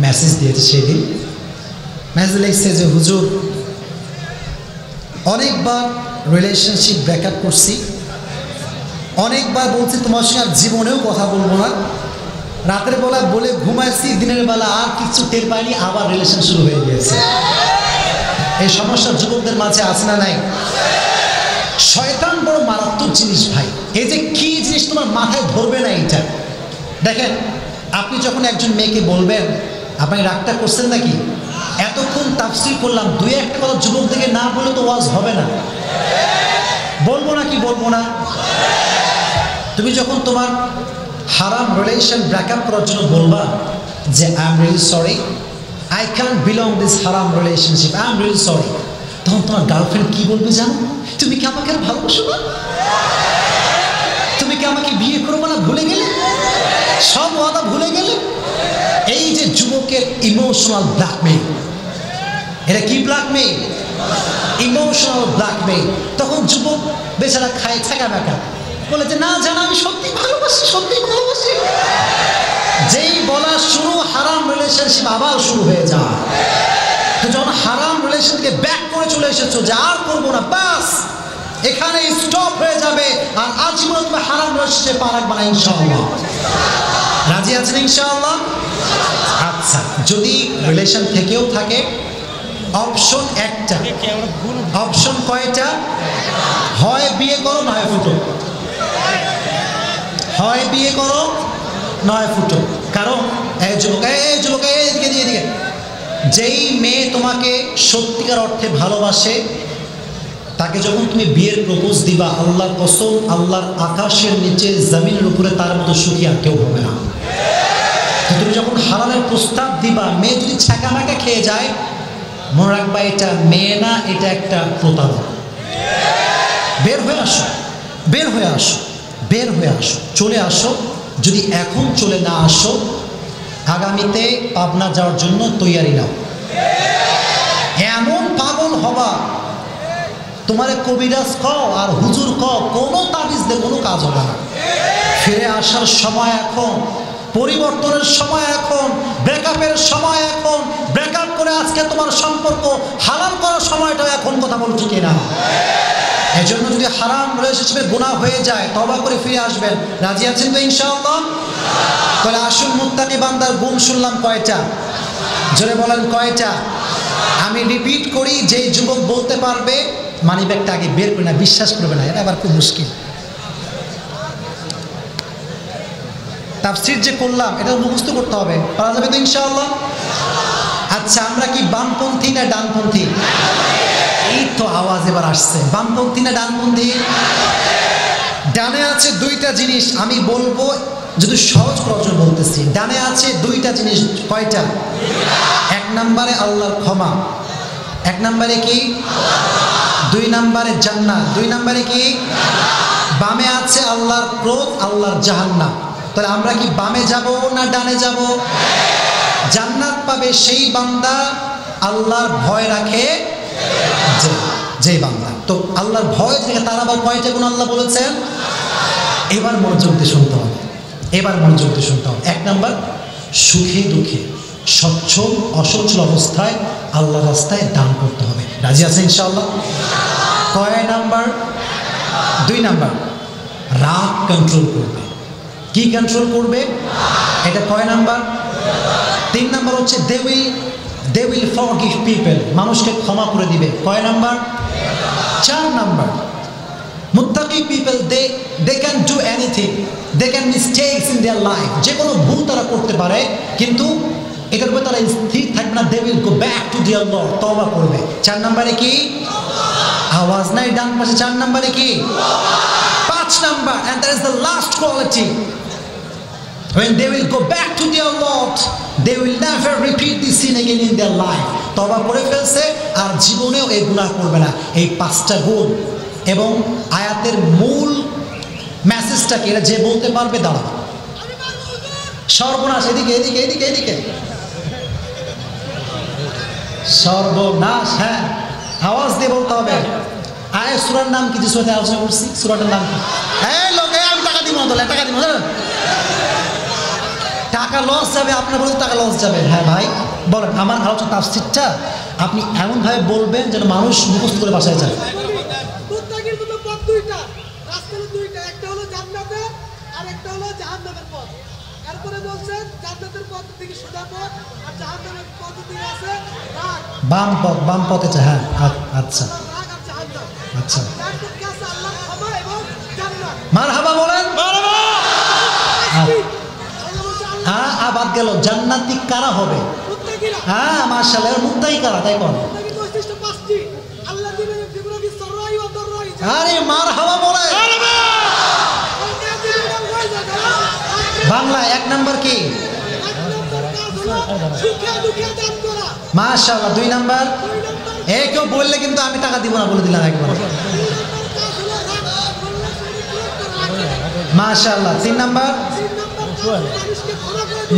মেসেজ দিয়েছে, সেদিন মেসেজ লিখছে যে হুজুর, অনেকবার রিলেশনশিপ ব্রেকআপ করছি, অনেকবার বলছি তোমার সঙ্গে আর জীবনেও কথা বলবো না, রাতের বেলা বলে ঘুমাইছি, দিনের বেলা আর কিছু টের পাইনি, আবার রিলেশন শুরু হয়ে গিয়েছে। এই সমস্যা যুবকদের মাঝে আছে না নাই? শয়তান বড় মারাত্মক জিনিস ভাই, এই যে কি জিনিস তোমার মাথায় ধরবে না এটা। দেখেন, আপনি যখন একজন মেয়েকে বলবেন, আপনি রাগটা করছেন নাকি? এতক্ষণ তাফসীর করলাম, 2-1 কথা যুবকদেরকে না বলে তো ওয়াজ হবে না। বলবো না কি বলবো না? তুমি যখন তোমার হারাম রিলেশন ব্রেকআপ করার জন্য বলবা যে I am really sorry, I can't belong this হারাম relationship, I am really sorry, তখন তোমার গার্লফ্রেন্ড কি বলবে জানো? তুমি কি আমাকে আর ভালোবাসো না? তুমি কি আমাকে বিয়ে করবো না ভুলে গেলে? সব ওয়াদা ভুলে গেলে? এই যে যুবকের ইমোশনাল ব্ল্যাকমেইল, এটা কি ব্ল্যাকমেইল? Emotional blackmail. তখন যুবক বেচারা খায় থাকা ব্যাকা, বলে যে না জানা আমি সত্যি ভালোবাসি, সত্যি ভালোবাসি। যেই বলা শুরু, হারাম রিলেশনশিপ আবার শুরু হয়ে যায়। তো যখন হারাম রিলেশন থেকে ব্যাক করে চলে এসেছো যে আর করবো না, বাস এখানে স্টপ হয়ে যাবে, আর আজীবন তুমি হারাম রিলেশনশিপে পা রাখবে না ইনশাআল্লাহ। রাজি আছেন ইনশাআল্লাহ? আচ্ছা, যদি রিলেশন থেকেও থাকে, অপশন একটা। অপশন কয়টা? হয় বিয়ে করো নয় ফুটো, হয় বিয়ে করো নয় ফুটো। কারণ এই যুবক, এই যুবক, এদিকে দিয়ে দিকে, যেই মেয়ে তোমাকে সত্যিকার অর্থে ভালোবাসে, তাকে যখন তুমি বিয়ের প্রপোজ দিবা, আল্লাহর কসম, আল্লাহর আকাশের নিচে জমিনের উপরে তার মতো সুখী আর কেউ হবে না। তুমি যখন হালালের প্রস্তাব দিবা, মেয়ে যদি ছ্যাঁকা ম্যাকা খেয়ে যায়, মনে রাখবা এটা মেয়ে না, এটা একটা প্রতারক। বের হয়ে আসো, বের হয়ে আসো, বের হয়ে আসো, চলে আসো। যদি এখন চলে না আসো, আগামীতে পাবনা যাওয়ার জন্য তৈয়ারি নাও। এমন পাগল হবা, তোমারে কবিরাজ কও আর হুজুর কও, কোনো তাবিজ দিয়ে কোনো কাজ হবে না। ফিরে আসার সময় এখন, পরিবর্তনের সময় এখন, ব্রেকআপের সময় এখন। ব্রেকআপ করে আজকে তোমার সম্পর্ক হারাম করার সময়টা এখন, কথা বলছি কিনা? এই জন্য যদি হারাম রিলেশনশিপে গুনাহ হয়ে যায়, তওবা করে ফিরে আসবেন। রাজি আছেন তো ইনশাআল্লাহ? তাহলে আসুন, মুত্তাকি বান্দার গুণ শুনলাম কয়টা? জোরে বলেন কয়টা? আমি রিপিট করি, যেই যুবক বলতে পারবে মানি ব্যাগটা আগে বের করে না, বিশ্বাস করবে না, এটা আবার খুব মুশকিল। তাফসীর যে করলাম এটা মুখস্থ করতে হবে, পারা যাবে তো ইনশাআল্লাহ? আচ্ছা, আমরা কি বামপন্থী না ডানপন্থী? এই তো আওয়াজ এবার আসছে, বামপন্থী না ডানপন্থী? ডানে আছে দুইটা জিনিস, আমি বলবো যদি সহজ প্রশ্ন বলতেছি। ডানে আছে দুইটা জিনিস, কয়টা? এক নম্বরে আল্লাহর ক্ষমা, এক নম্বরে কি? দুই নম্বরে জান্নাত, দুই নম্বরে কি? বামে আছে আল্লাহর ক্রোধ, আল্লাহর জাহান্নাম। তাহলে আমরা কি বামে যাব না ডানে যাব? জান্নাত পাবে সেই বান্দা আল্লাহর ভয় রাখে, যেই বান্দা। তো আল্লাহর ভয় থেকে তার আবার কয়টা গুণ আল্লাহ বলেছেন? এবার মনোযোগ দিয়ে শুনতে হবে, এবার মনোযোগ দিয়ে শুনতে হবে। এক নাম্বার, সুখে দুঃখে সচ্ছল অসচ্ছল অবস্থায় আল্লাহ রাস্তায় দান করতে হবে। রাজি আছে ইনশাআল্লাহ? কয় নাম্বার? দুই নাম্বার, রাগ কন্ট্রোল করবে। কি কন্ট্রোল করবে? এটা কয় নাম্বার? তিন নাম্বার হচ্ছে they will forgive people, মানুষকে ক্ষমা করে দিবে। কয় নাম্বার? চার নাম্বার, মুত্তাকি people they can do anything, they can mistakes in their life, যে কোনো ভুল তারা করতে পারে, কিন্তু এটার উপর তারা স্থির থাকবে না, they will go back to their Lord, তওবা করবে। চার নাম্বারে কি? আওয়াজ নাই ডান পাশে, চার নাম্বারে কি? পাঁচ number, and that is the last quality, when they will go back to their Lord, they will never repeat this sin again in their life. তওবা করে ফেলছে আর জীবনেও এই গুনাহ করবে না। এই পাঁচটা গুণ এবং আয়াতের মূল মেসেজটা কি, এটা যে বলতে পারবে দাঁড়াও। সর্বনাশ, এদিকে এদিকে এদিকে এদিকে, সর্বনাশ। হ্যাঁ, আওয়াজ দিয়ে বলতে হবে। আয়াত সূরার নাম কি? যে সূরাতে আলোচনা করছি, সূরাটার নাম কি? এই লোকে আমি টাকা দিব না, টাকা দিব না, টাকা লস যাবে, আপনার বলতে টাকা লস যাবে। হ্যাঁ ভাই বলেন, আমার আলোচনা তাফসীরটা আপনি এমনভাবে বলবেন যেন মানুষ মুখস্থ করে বাসায় যায়। বাম পথ, বাম পথে। হ্যাঁ, আচ্ছা আচ্ছা, মারহাবা বলেন। হ্যাঁ, বাদ গেল, জান্নাতি কারা হবে? হ্যাঁ, মাশাআল্লাহ, মুত্তাকি কারা? তাই কোন? আরে মারহাবা বলেন। বাংলা এক নাম্বার কি? মাশাআল্লাহ। দুই নাম্বার? কেউ বললে কিন্তু আমি টাকা দিব না, বলে দিলাম একবার। মাশাআল্লাহ। 3 নাম্বার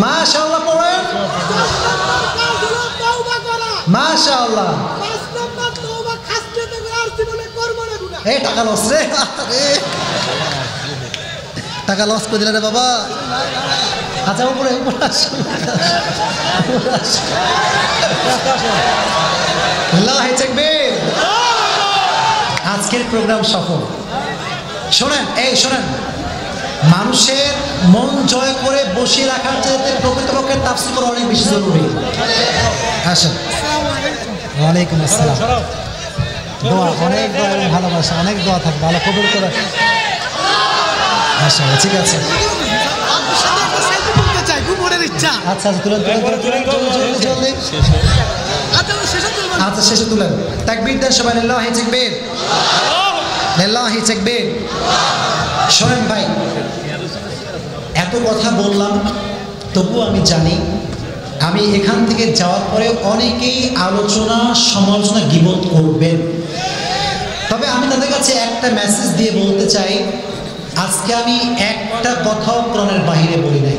মাশাআল্লাহ পড়েন। মাশাআল্লাহ। টাকা লস রে, টাকা লস করে দিলে রে বাবা। আচ্ছা উপরে উপরে আজকের প্রোগ্রাম সফল। শোনেন, শোনেন, মানুষের মন জয় করে বসিয়ে রাখার চাইতে প্রকৃতপক্ষে তাফসীর করা অনেক বেশি জরুরি। আসেন। ওয়ালাইকুম আসসালাম। দোয়া, অনেক দোয়া এবং ভালোবাসা, অনেক দোয়া থাকবে, ভালো কবুল করে। আচ্ছা ঠিক আছে। আচ্ছা তুলেন তুলেন তুলেন জলদি। আচ্ছা শেষে তুলেন। তাকবীর দেন সবাই, লিল্লাহি তাকবীর, লিল্লাহি তাকবীর। শোনেন ভাই, এত কথা বললাম, তবুও আমি জানি আমি এখান থেকে যাওয়ার পরে অনেকেই আলোচনা সমালোচনা গীবত করবেন। তবে আমি তাদের কাছে একটা মেসেজ দিয়ে বলতে চাই, আজকে আমি একটা কথাও কোরআনের বাহিরে বলি নাই।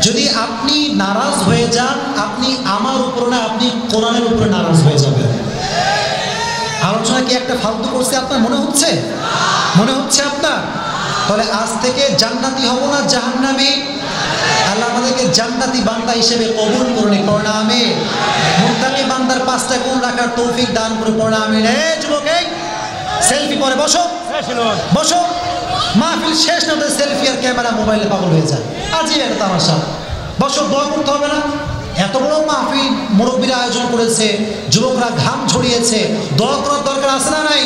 যদি আপনি নারাজ হয়ে যান, আপনি আমার উপর না, আপনি কোরআনের উপরে নারাজ হয়ে যাবেন। আলোচনা কি একটা ফালতু করছে আপনার মনে হচ্ছে? মনে হচ্ছে আপনার? তাহলে আজ থেকে জান্নাতি হব না জাহান্নামী? আল্লাহ আমাদেরকে জান্নাতি বান্দা হিসেবে কবুল করুন, পড়না আমিন। মুত্তাকি বান্দার 5টা গুণ রাখার তৌফিক দান করে, পড়না আমিন। যুবক, সেলফি পরে বসো, বসো। মাহফিল শেষ না হতে সেলফি আর ক্যামেরা মোবাইলে পাগল হয়ে যায়। আজই একটা তামাশা। বসো, দোয়া করতে হবে না? এত বড় মাহফিল মুরব্বীরা আয়োজন করেছে, যুবকরা ঘাম ছড়িয়েছে, দোয়া করার দরকার আছে না নাই?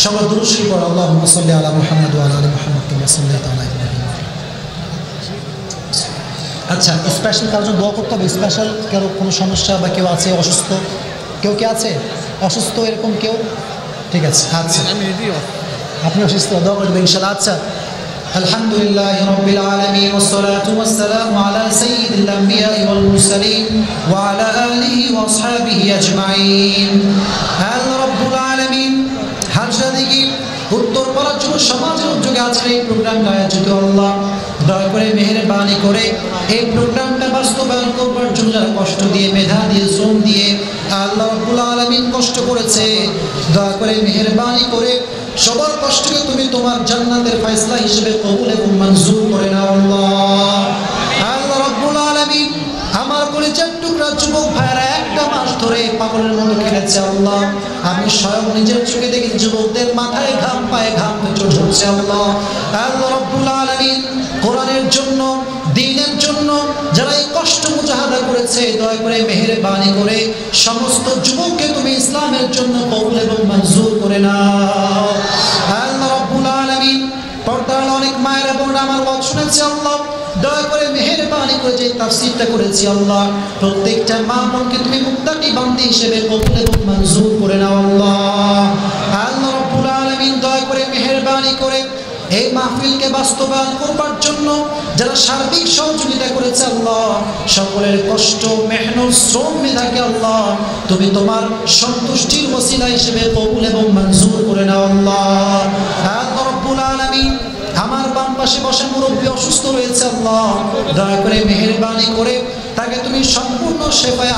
সবাই দুরূদ শরীফ পড়ো। আল্লাহুম্মা সাল্লি আলা মুহাম্মাদ ওয়া আলা আলি মুহাম্মাদ কামা সাল্লাইতা আলা ইব্রাহিম। আচ্ছা, স্পেশাল কারোর জন্য দোয়া করতে হবে? স্পেশাল কারো কোনো সমস্যা বা কেউ আছে অসুস্থ? কেউ কে আছে অসুস্থ এরকম কেউ? ঠিক আছে, আচ্ছা আপনি অসুস্থ, দোয়া করবেন ইনশাআল্লাহ। আচ্ছা, আলহামদুলিল্লাহি রাব্বিল আলামিন ওয়াস সালাতু ওয়াস সালামু আলা সাইয়্যিদিল আমবিয়া'i ওয়াল মুরসালিন ওয়া আলা আলিহি ওয়া আসহাবিহি আজমাইন। আল্লাহ রাব্বুল আলামিন হাজরা দিঘি উত্তরপাড়া যুব সমাজের উদ্যোগে আজকে এই প্রোগ্রামটা আয়োজিত। আল্লাহ দয়া করে মেহেরবানি করে এই প্রোগ্রামটা বাস্তবায়ন করবার জন্য যারা কষ্ট দিয়ে, মেধা দিয়ে, শ্রম দিয়ে আল্লাহ রাব্বুল আলামিন কষ্ট করেছে, দয়া করে মেহেরবানি করে সবার কষ্টকে তুমি তোমার জান্নাতের ফয়সালা হিসেবে কবুল এবং মঞ্জুর করে নাও আল্লাহ। আল্লাহ রাব্বুল আলামিন আমার কলিজার টুকরা যুবক ভাইরা একটা মাস ধরে পাগলের মতো খেলেছে আল্লাহ। আমি স্বয়ং নিজের চোখে দেখি যুবকদের মাথায় ঘাম, পায়ে ঘাম ঝরছে আল্লাহ। আল্লাহ রাব্বুল আলামিন কোরআনের জন্য, দ্বীনের জন্য যারা এই কষ্ট মুজাহাদা করেছে, দয়া করে মেহেরবানি করে সমস্ত যুবককে তুমি ইসলামের জন্য কবুল এবং মঞ্জুর করে নাও আল্লাহ রাব্বুল আলামিন। পর্দার অনেক মায়েরা বোনেরা আমার ওয়াজ শুনেছে আল্লাহ, দয়া করে মেহেরবানি করে যে তাফসীরটা করেছি আল্লাহ, প্রত্যেকটা মা বোনকে তুমি মুত্তাকি বান্দী হিসেবে কবুল এবং মঞ্জুর করে নাও আল্লাহ। আল্লাহ রাব্বুল আলামিন দয়া করে মেহেরবানি করে এই মাহফিলকে বাস্তবায়ন করবার জন্য যারা সার্বিক সহযোগিতা করেছে আল্লাহ, সকলের কষ্ট, মেহনত, শ্রম মেধাকে আল্লাহ তুমি তোমার সন্তুষ্টির ওসিলা হিসেবে কবুল এবং মঞ্জুর করে নাও আল্লাহ। আল্লাহ রাব্বুল আলামিন আমার বাম পাশে বসে মুরব্বী অসুস্থ রয়েছে আল্লাহ, দয়া করে মেহেরবানি করে তাকে তুমি সম্পূর্ণ শেফায়ে